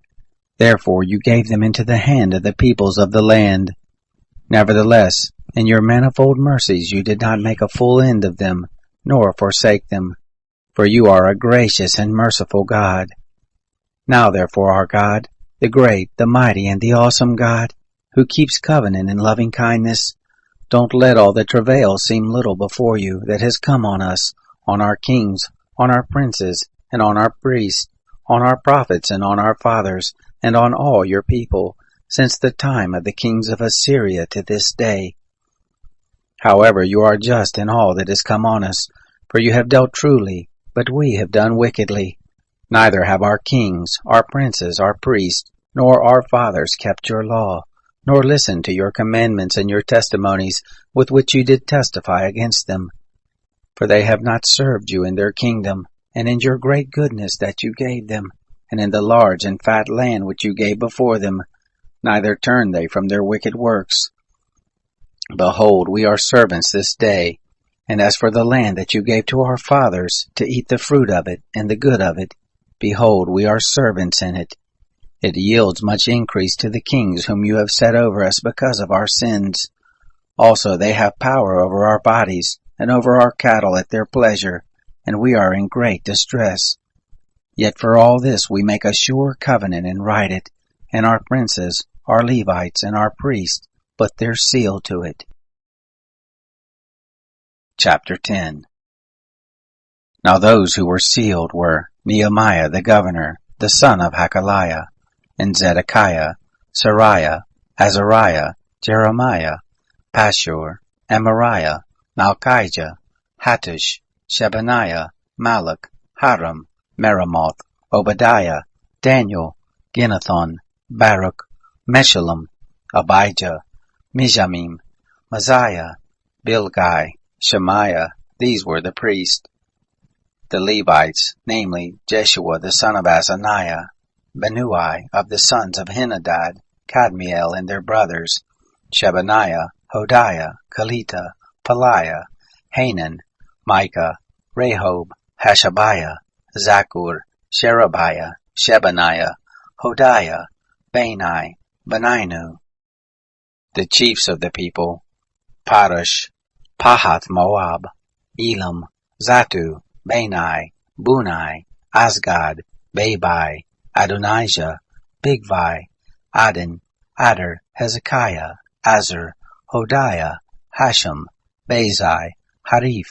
Therefore you gave them into the hand of the peoples of the land. Nevertheless, in your manifold mercies you did not make a full end of them, nor forsake them. For you are a gracious and merciful God. Now therefore our God, the great, the mighty, and the awesome God, who keeps covenant and loving kindness, don't let all the travail seem little before you that has come on us, on our kings, on our princes, and on our priests, on our prophets, and on our fathers, and on all your people, since the time of the kings of Assyria to this day. However, you are just in all that has come on us, for you have dealt truly, but we have done wickedly. Neither have our kings, our princes, our priests, nor our fathers kept your law, nor listened to your commandments and your testimonies with which you did testify against them. For they have not served you in their kingdom, and in your great goodness that you gave them, and in the large and fat land which you gave before them, neither turned they from their wicked works. Behold, we are servants this day, and as for the land that you gave to our fathers, to eat the fruit of it and the good of it, behold, we are servants in it. It yields much increase to the kings whom you have set over us because of our sins. Also they have power over our bodies, and over our cattle at their pleasure, and we are in great distress. Yet for all this we make a sure covenant and write it, and our princes, our Levites, and our priests put their seal to it. Chapter 10. Now those who were sealed were Nehemiah the governor, the son of Hakaliah, and Zedekiah, Sariah, Azariah, Jeremiah, Pashur, Amariah, Malchijah, Hattush, Shebaniah, Malach, Haram, Meremoth, Obadiah, Daniel, Ginnethon, Baruch, Meshullam, Abijah, Mijamim, Messiah, Bilgai, Shemaiah. These were the priests. The Levites, namely Jeshua the son of Azaniah, Benui of the sons of Henadad, Kadmiel and their brothers, Shebaniah, Hodiah, Kelita, Peliah, Hanan, Micah, Rehob, Hashabiah, Zakur, Sherebiah, Shebaniah, Hodiah, Bani, Beninu. The chiefs of the people, Parush, Pahath Moab, Elam, Zatu, Bani, Bunai, Asgad, Babai, Adonijah, Bigvai, Adin, Adar, Hezekiah, Azur, Hodiah, Hashem, Bezai, Harif,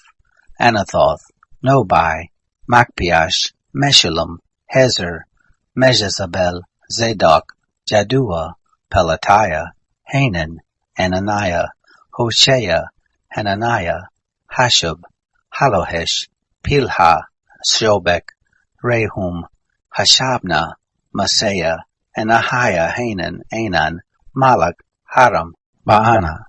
Anathoth, Nobai, Macpiash, Meshullam, Hezer, Mejezabel, Zadok, Jaddua, Pelatiah, Hanan, Ananiah, Hoshea, Hananiah, Hashub, Halohesh, Pilha, Shobek, Rehum, Hashabna, Maaseiah, and Ahiah, Hanan, Anan, Malach, Haram, Baana.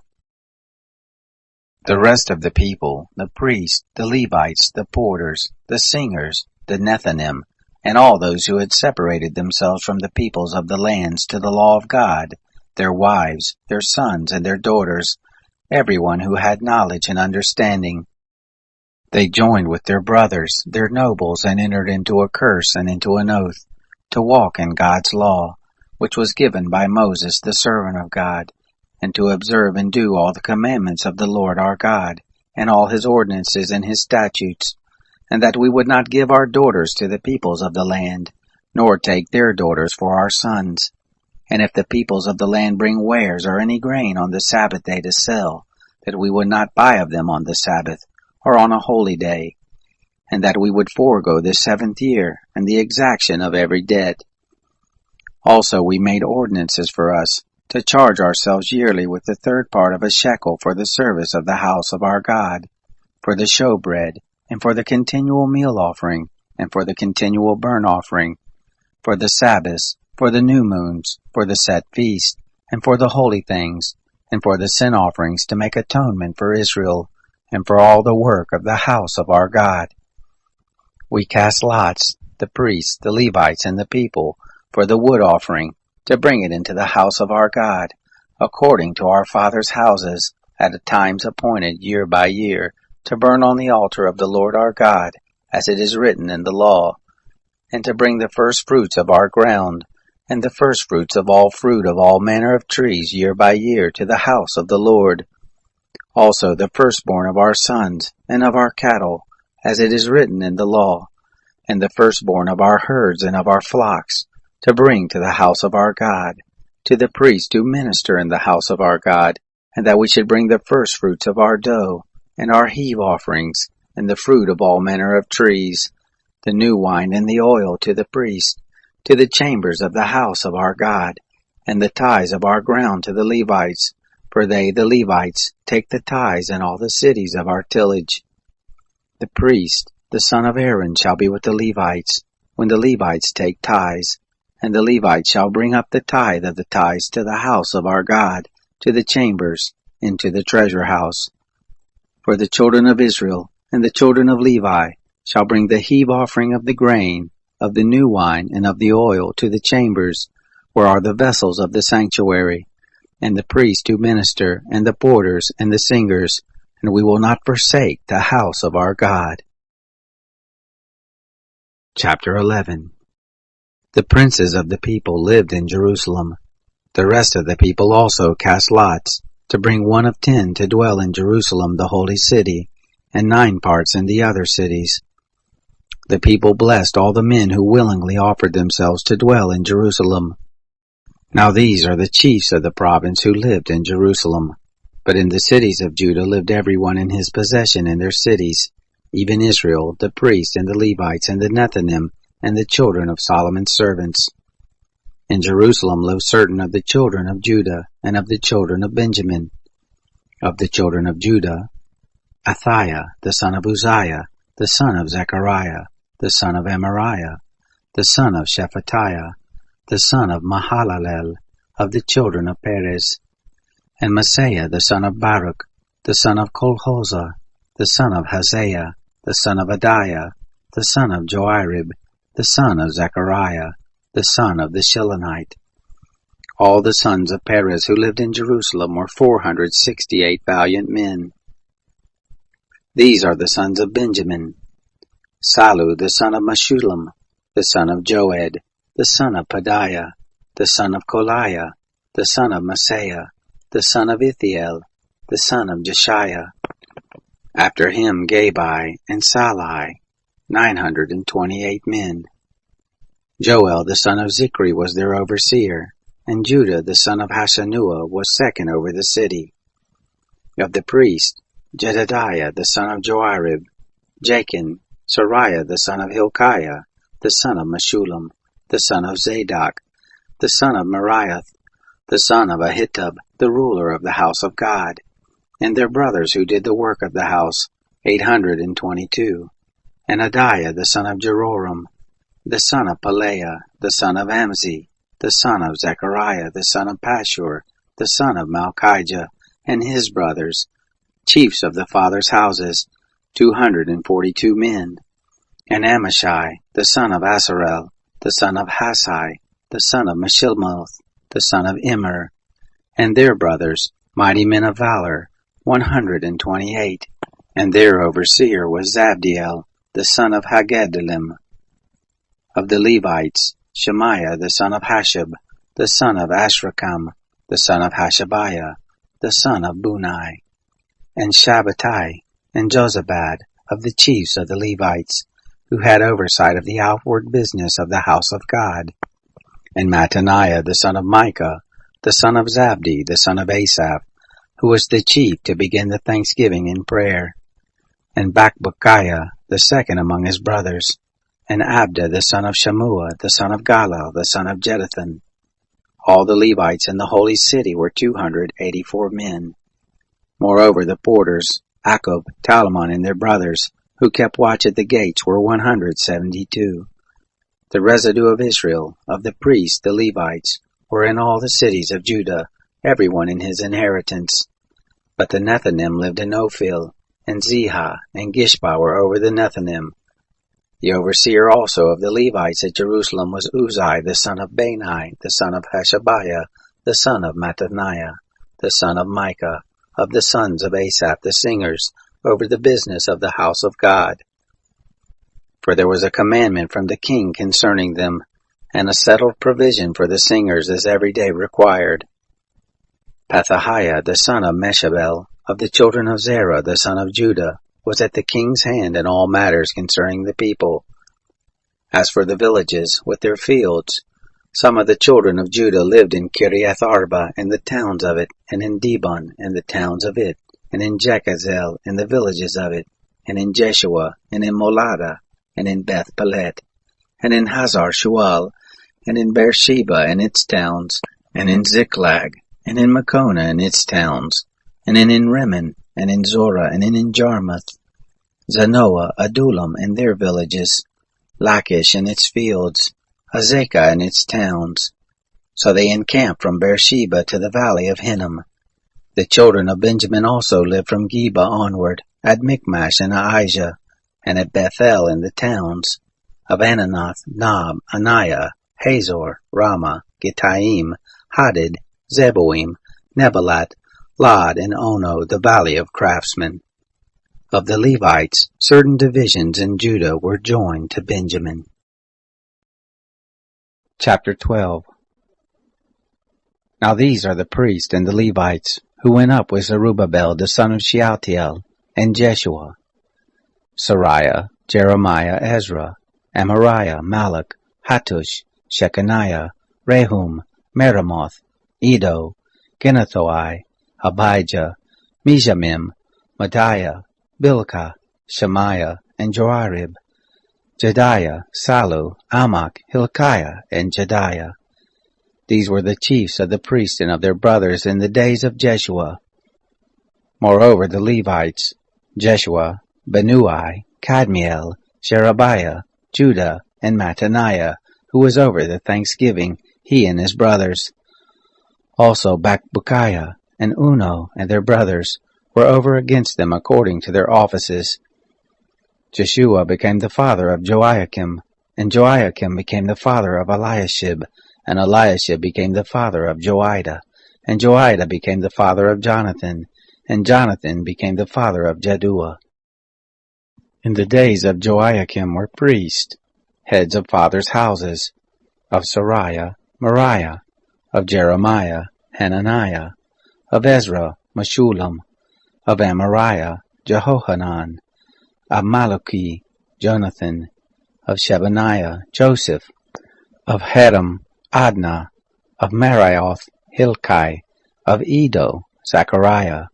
The rest of the people, the priests, the Levites, the porters, the singers, the Nethinim, and all those who had separated themselves from the peoples of the lands to the law of God, their wives, their sons, and their daughters, everyone who had knowledge and understanding. They joined with their brothers, their nobles, and entered into a curse and into an oath, to walk in God's law, which was given by Moses the servant of God, and to observe and do all the commandments of the Lord our God, and all his ordinances and his statutes, and that we would not give our daughters to the peoples of the land, nor take their daughters for our sons. And if the peoples of the land bring wares or any grain on the Sabbath day to sell, that we would not buy of them on the Sabbath, or on a holy day, and that we would forego the 7th year, and the exaction of every debt. Also we made ordinances for us, to charge ourselves yearly with the 3rd part of a shekel for the service of the house of our God, for the showbread, and for the continual meal offering, and for the continual burnt offering, for the Sabbaths, for the new moons, for the set feast, and for the holy things, and for the sin offerings to make atonement for Israel, and for all the work of the house of our God. We cast lots, the priests, the Levites, and the people, for the wood offering, to bring it into the house of our God, according to our fathers' houses, at times appointed year by year, to burn on the altar of the Lord our God, as it is written in the law, and to bring the first fruits of our ground, and the first fruits of all fruit of all manner of trees year by year to the house of the Lord. Also the firstborn of our sons, and of our cattle, as it is written in the law, and the firstborn of our herds and of our flocks, to bring to the house of our God, to the priests who minister in the house of our God, and that we should bring the firstfruits of our dough, and our heave offerings, and the fruit of all manner of trees, the new wine and the oil to the priest, to the chambers of the house of our God, and the tithes of our ground to the Levites, for they, the Levites, take the tithes in all the cities of our tillage. The priest, the son of Aaron, shall be with the Levites, when the Levites take tithes, and the Levites shall bring up the tithe of the tithes to the house of our God, to the chambers, into the treasure house. For the children of Israel and the children of Levi shall bring the heave offering of the grain, of the new wine, and of the oil to the chambers, where are the vessels of the sanctuary, and the priests who minister, and the porters, and the singers, and we will not forsake the house of our God. Chapter 11. The princes of the people lived in Jerusalem. The rest of the people also cast lots, to bring 1 of 10 to dwell in Jerusalem the holy city, and 9 parts in the other cities. The people blessed all the men who willingly offered themselves to dwell in Jerusalem. Now these are the chiefs of the province who lived in Jerusalem. But in the cities of Judah lived everyone in his possession in their cities, even Israel, the priests, and the Levites, and the Nethinim, and the children of Solomon's servants. In Jerusalem lived certain of the children of Judah, and of the children of Benjamin. Of the children of Judah, Athiah, the son of Uzziah, the son of Zechariah, the son of Amariah, the son of Shephatiah, the son of Mahalalel, of the children of Perez, and Maaseiah, the son of Baruch, the son of Kolhozah, the son of Haziah, the son of Adiah, the son of Joarib, the son of Zechariah, the son of the Shilonite. All the sons of Perez who lived in Jerusalem were 468 valiant men. These are the sons of Benjamin: Salu, the son of Meshullam, the son of Joed, the son of Pedaiah, the son of Koliah, the son of Maaseiah, the son of Ithiel, the son of Jeshiah. After him Gabai and Salai, 928 men. Joel the son of Zichri was their overseer, and Judah the son of Hashanuah was second over the city. Of the priests, Jedediah the son of Joarib, Jachin, Sariah the son of Hilkiah, the son of Meshullam, the son of Zadok, the son of Meraioth, the son of Ahitub, the ruler of the house of God, and their brothers who did the work of the house, 822, and Adiah the son of Jeroram, the son of Pelaiah, the son of Amzi, the son of Zechariah, the son of Pashur, the son of Malchijah, and his brothers, chiefs of the fathers' houses, 242 men. And Amashai, the son of Asarel, the son of Hasai, the son of Meshilmoth, the son of Immer, and their brothers, mighty men of valor, 128. And their overseer was Zabdiel, the son of Haggedalim. Of the Levites, Shemaiah, the son of Hashab, the son of Ashrakam, the son of Hashabiah, the son of Bunai. And Shabbatai, and Jozabad, of the chiefs of the Levites, who had oversight of the outward business of the house of God. And Mattaniah, the son of Micah, the son of Zabdi, the son of Asaph, who was the chief to begin the thanksgiving in prayer. And Bakbukiah, the second among his brothers. And Abda, the son of Shammua, the son of Galal, the son of Jeduthun. All the Levites in the holy city were 284 men. Moreover, the porters, Akub, Talmon, and their brothers, who kept watch at the gates, were 172. The residue of Israel, of the priests, the Levites, were in all the cities of Judah, every one in his inheritance. But the Nethinim lived in Ophel, and Zihah, and Gishpa were over the Nethinim. The overseer also of the Levites at Jerusalem was Uzai, the son of Bani, the son of Hashabiah, the son of Mattaniah, the son of Micah, of the sons of Asaph the singers, over the business of the house of God. For there was a commandment from the king concerning them, and a settled provision for the singers as every day required. Pethahiah, the son of Meshabel, of the children of Zerah, the son of Judah, was at the king's hand in all matters concerning the people. As for the villages, with their fields, some of the children of Judah lived in Kiriath Arba and the towns of it, and in Dibon and the towns of it, and in Jekazel and the villages of it, and in Jeshua, and in Molada, and in Beth Pelet, and in Hazar Shual, and in Beersheba and its towns, and in Ziklag, and in Makona and its towns, and in Rimmon, and in Zorah, and in Jarmuth, Zanoah, Adullam, and their villages, Lachish and its fields, Azekah and its towns. So they encamped from Beersheba to the valley of Hinnom. The children of Benjamin also lived from Geba onward, at Michmash and Aijah, and at Bethel in the towns of Ananoth, Nob, Aniah, Hazor, Ramah, Gittaim, Hadid, Zeboim, Nebalat, Lod, and Ono, the valley of craftsmen. Of the Levites, certain divisions in Judah were joined to Benjamin. Chapter 12. Now these are the priests and the Levites, who went up with Zerubbabel the son of Shealtiel, and Jeshua, Sariah, Jeremiah, Ezra, Amariah, Malach, Hattush, Shechaniah, Rehum, Meremoth, Edo, Ginnathoi, Abijah, Mizamim, Madiah, Bilkah, Shemaiah, and Joarib, Jediah, Salu, Amok, Hilkiah, and Jediah. These were the chiefs of the priests and of their brothers in the days of Jeshua. Moreover, the Levites, Jeshua, Benui, Kadmiel, Sherebiah, Judah, and Mattaniah, who was over the thanksgiving, he and his brothers. Also Bakbukiah and Uno and their brothers were over against them according to their offices. Jeshua became the father of Joiakim, and Joiakim became the father of Eliashib, and Eliashib became the father of Joiada, and Joiada became the father of Jonathan, and Jonathan became the father of Jaddua. In the days of Joiakim were priests, heads of fathers' houses, of Sariah, Moriah, of Jeremiah, Hananiah, of Ezra, Meshullam, of Amariah, Jehohanan, of Malachi, Jonathan, of Shebaniah, Joseph, of Hedam, Adnah, of Marioth, Hilkai, of Edo, Zechariah,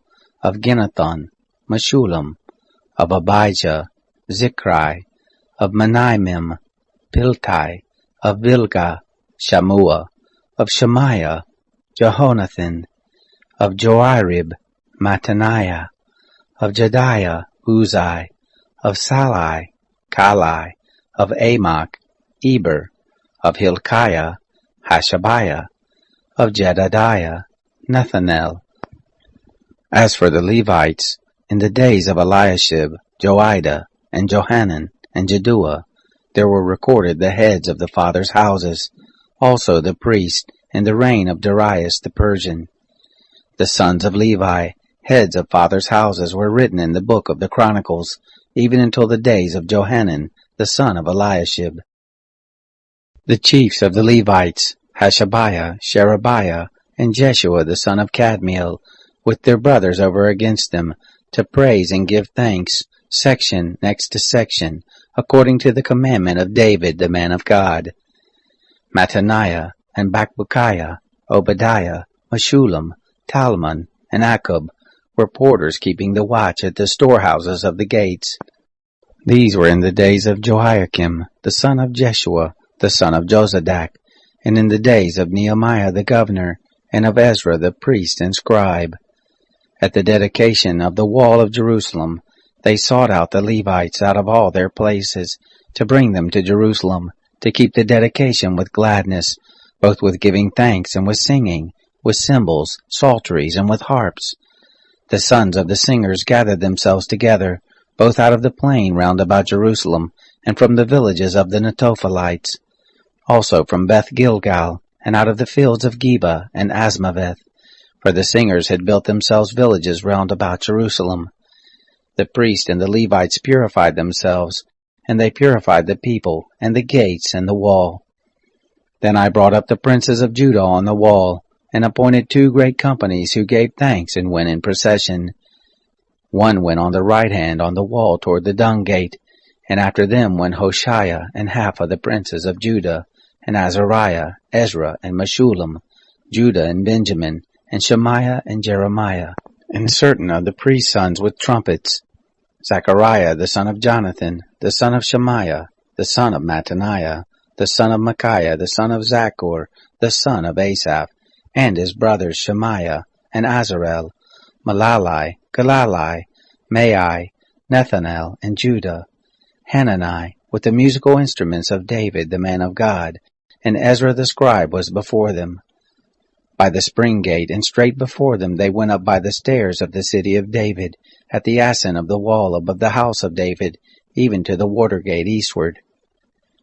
of Ginnathon, Meshullam, of Abijah, Zichri, of Menaimim, Piltai, of Bilgah, Shammua, of Shemaiah, Jehonathan, of Joarib, Mattaniah, of Jediah, Uzai, of Salai, Kalai, of Amok, Eber, of Hilkiah, Hashabiah, of Jedediah, Nethanel. As for the Levites, In the days of Eliashib, Joiada, and Johanan, and Jaddua, there were recorded the heads of the fathers' houses, also the priest, in the reign of Darius the Persian. The sons of Levi, heads of fathers' houses, were written in the book of the Chronicles, even until the days of Johanan, the son of Eliashib. The chiefs of the Levites, Hashabiah, Sherebiah, and Jeshua the son of Kadmiel, with their brothers over against them, to praise and give thanks, section next to section, according to the commandment of David the man of God. Mattaniah, and Bakbukiah, Obadiah, Meshullam, Talmon, and Akub were porters keeping the watch at the storehouses of the gates. These were in the days of Jehoiakim, the son of Jeshua, the son of Jozadak, and in the days of Nehemiah the governor, and of Ezra the priest and scribe. At the dedication of the wall of Jerusalem, they sought out the Levites out of all their places, to bring them to Jerusalem, to keep the dedication with gladness, both with giving thanks and with singing, with cymbals, psalteries, and with harps. The sons of the singers gathered themselves together, both out of the plain round about Jerusalem, and from the villages of the Netophilites, also from Beth Gilgal, and out of the fields of Geba and Asmaveth, for the singers had built themselves villages round about Jerusalem. The priests and the Levites purified themselves, and they purified the people, and the gates, and the wall. Then I brought up the princes of Judah on the wall, and appointed 2 great companies who gave thanks and went in procession. One went on the right hand on the wall toward the dung gate, and after them went Hoshea and half of the princes of Judah, and Azariah, Ezra, and Meshullam, Judah and Benjamin, and Shemaiah and Jeremiah, and certain of the priest's sons with trumpets, Zechariah the son of Jonathan, the son of Shemaiah, the son of Mattaniah, the son of Micaiah, the son of Zachor, the son of Asaph, and his brothers Shemaiah, and Azarel, Malalai, Galalai, Mai, Nethanel, and Judah, Hanani, with the musical instruments of David the man of God, and Ezra the scribe was before them. By the spring gate, and straight before them they went up by the stairs of the city of David, at the ascent of the wall above the house of David, even to the water gate eastward.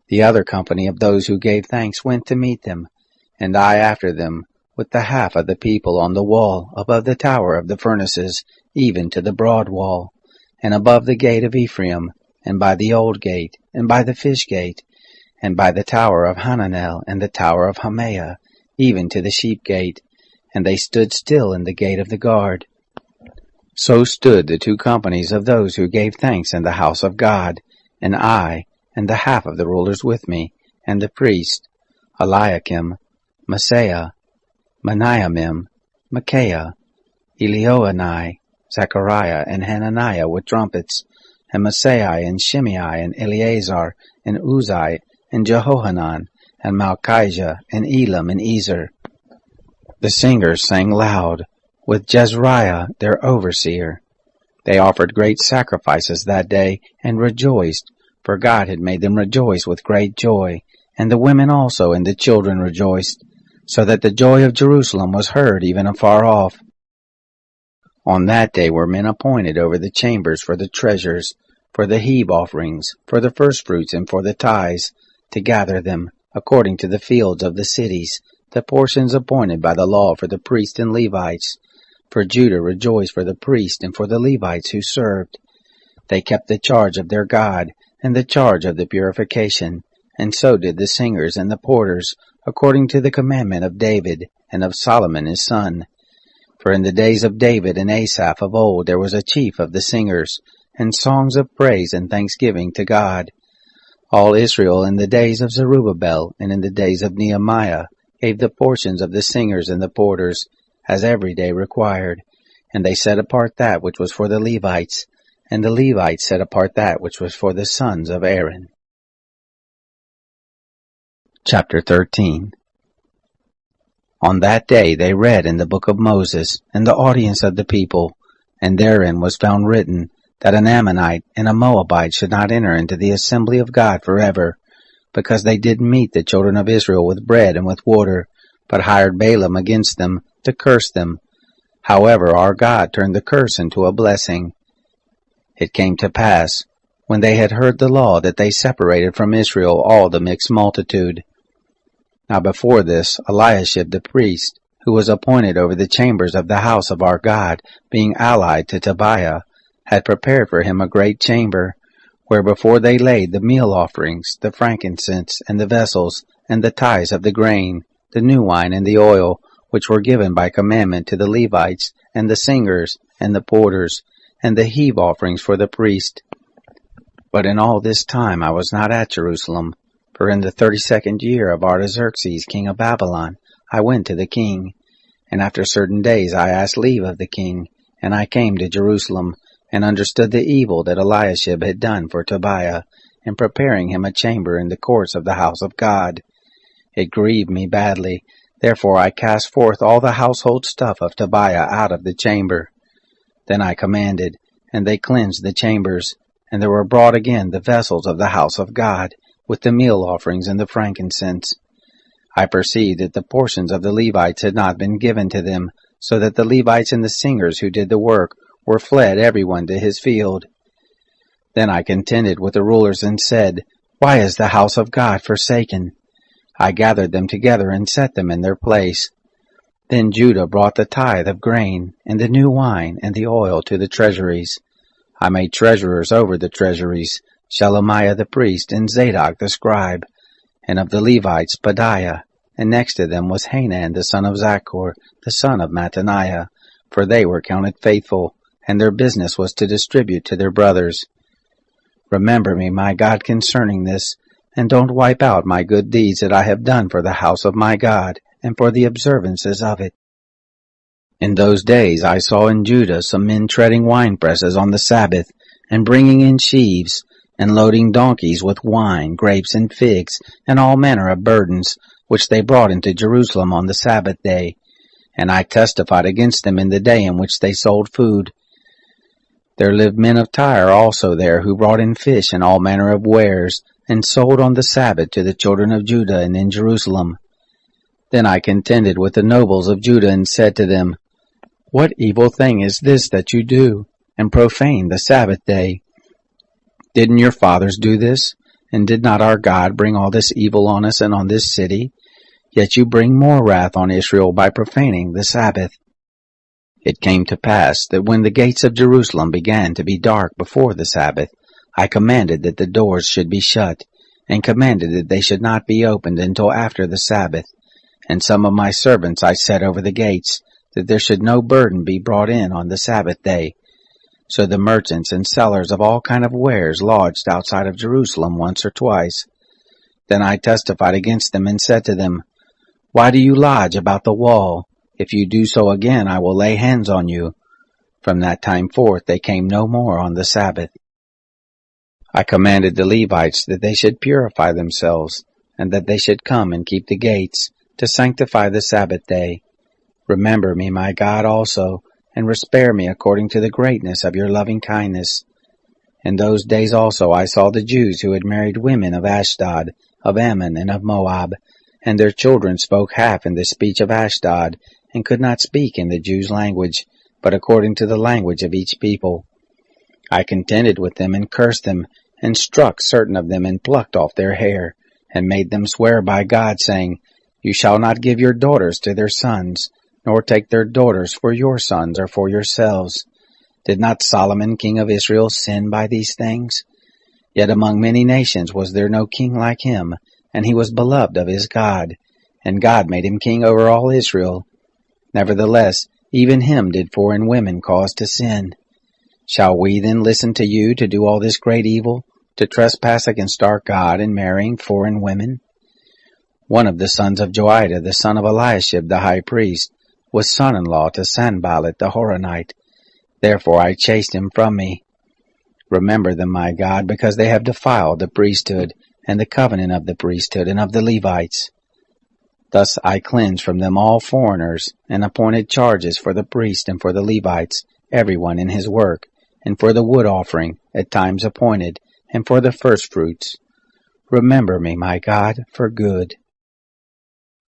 The other company of those who gave thanks went to meet them, and I after them, with the half of the people on the wall, above the tower of the furnaces, even to the broad wall, and above the gate of Ephraim, and by the old gate, and by the fish gate, and by the tower of Hananel, and the tower of Hameah, even to the sheep gate, and they stood still in the gate of the guard. So stood the 2 companies of those who gave thanks in the house of God, and I, and the half of the rulers with me, and the priest, Eliakim, Maaseiah, Meniamim, Micaiah, Elioenai, Zechariah, and Hananiah with trumpets, and Maaseiah, and Shimei, and Eleazar, and Uzai, and Jehohanan, and Malchijah, and Elam, and Ezer. The singers sang loud, with Jezreiah their overseer. They offered great sacrifices that day, and rejoiced, for God had made them rejoice with great joy, and the women also and the children rejoiced, so that the joy of Jerusalem was heard even afar off. On that day were men appointed over the chambers for the treasures, for the heave offerings, for the firstfruits, and for the tithes, to gather them, according to the fields of the cities, the portions appointed by the law for the priests and Levites. For Judah rejoiced for the priests and for the Levites who served. They kept the charge of their God, and the charge of the purification, and so did the singers and the porters, according to the commandment of David, and of Solomon his son. For in the days of David and Asaph of old there was a chief of the singers, and songs of praise and thanksgiving to God. All Israel in the days of Zerubbabel and in the days of Nehemiah gave the portions of the singers and the porters, as every day required, and they set apart that which was for the Levites, and the Levites set apart that which was for the sons of Aaron. Chapter 13. On that day they read in the book of Moses, in the audience of the people, and therein was found written, that an Ammonite and a Moabite should not enter into the assembly of God forever, because they did meet the children of Israel with bread and with water, but hired Balaam against them, to curse them. However, our God turned the curse into a blessing. It came to pass, when they had heard the law, that they separated from Israel all the mixed multitude. Now before this, Eliashib the priest, who was appointed over the chambers of the house of our God, being allied to Tobiah, had prepared for him a great chamber, where before they laid the meal offerings, the frankincense, and the vessels, and the tithes of the grain, the new wine, and the oil, which were given by commandment to the Levites, and the singers, and the porters, and the heave offerings for the priest. But in all this time I was not at Jerusalem, for in the 32nd year of Artaxerxes king of Babylon I went to the king, and after certain days I asked leave of the king, and I came to Jerusalem, and understood the evil that Eliashib had done for Tobiah, in preparing him a chamber in the courts of the house of God. It grieved me badly, therefore I cast forth all the household stuff of Tobiah out of the chamber. Then I commanded, and they cleansed the chambers, and there were brought again the vessels of the house of God, with the meal offerings and the frankincense. I perceived that the portions of the Levites had not been given to them, so that the Levites and the singers who did the work were fled every one to his field. Then I contended with the rulers and said, Why is the house of God forsaken? I gathered them together and set them in their place. Then Judah brought the tithe of grain, and the new wine, and the oil to the treasuries. I made treasurers over the treasuries, Shelemiah the priest, and Zadok the scribe, and of the Levites Pedaiah, and next to them was Hanan the son of Zaccur, the son of Mattaniah, for they were counted faithful, and their business was to distribute to their brothers. Remember me, my God, concerning this, and don't wipe out my good deeds that I have done for the house of my God, and for the observances of it. In those days I saw in Judah some men treading winepresses on the Sabbath, and bringing in sheaves, and loading donkeys with wine, grapes, and figs, and all manner of burdens, which they brought into Jerusalem on the Sabbath day. And I testified against them in the day in which they sold food. There lived men of Tyre also there, who brought in fish and all manner of wares, and sold on the Sabbath to the children of Judah and in Jerusalem. Then I contended with the nobles of Judah, and said to them, What evil thing is this that you do, and profane the Sabbath day? Didn't your fathers do this? And did not our God bring all this evil on us and on this city? Yet you bring more wrath on Israel by profaning the Sabbath. It came to pass that when the gates of Jerusalem began to be dark before the Sabbath, I commanded that the doors should be shut, and commanded that they should not be opened until after the Sabbath. And some of my servants I set over the gates, that there should no burden be brought in on the Sabbath day. So the merchants and sellers of all kind of wares lodged outside of Jerusalem once or twice. Then I testified against them, and said to them, Why do you lodge about the wall? If you do so again, I will lay hands on you. From that time forth they came no more on the Sabbath. I commanded the Levites that they should purify themselves, and that they should come and keep the gates, to sanctify the Sabbath day. Remember me, my God, also, and spare me according to the greatness of your loving kindness. In those days also I saw the Jews who had married women of Ashdod, of Ammon, and of Moab, and their children spoke half in the speech of Ashdod, and could not speak in the Jews' language, but according to the language of each people. I contended with them, and cursed them, and struck certain of them, and plucked off their hair, and made them swear by God, saying, You shall not give your daughters to their sons, nor take their daughters for your sons or for yourselves. Did not Solomon king of Israel sin by these things? Yet among many nations was there no king like him, and he was beloved of his God, and God made him king over all Israel. Nevertheless, even him did foreign women cause to sin. Shall we then listen to you to do all this great evil, to trespass against our God in marrying foreign women? One of the sons of Joiada, the son of Eliashib the high priest, was son-in-law to Sanballat the Horonite. Therefore I chased him from me. Remember them, my God, because they have defiled the priesthood, and the covenant of the priesthood, and of the Levites. Thus I cleansed from them all foreigners, and appointed charges for the priest and for the Levites, every one in his work, and for the wood offering, at times appointed, and for the firstfruits. Remember me, my God, for good.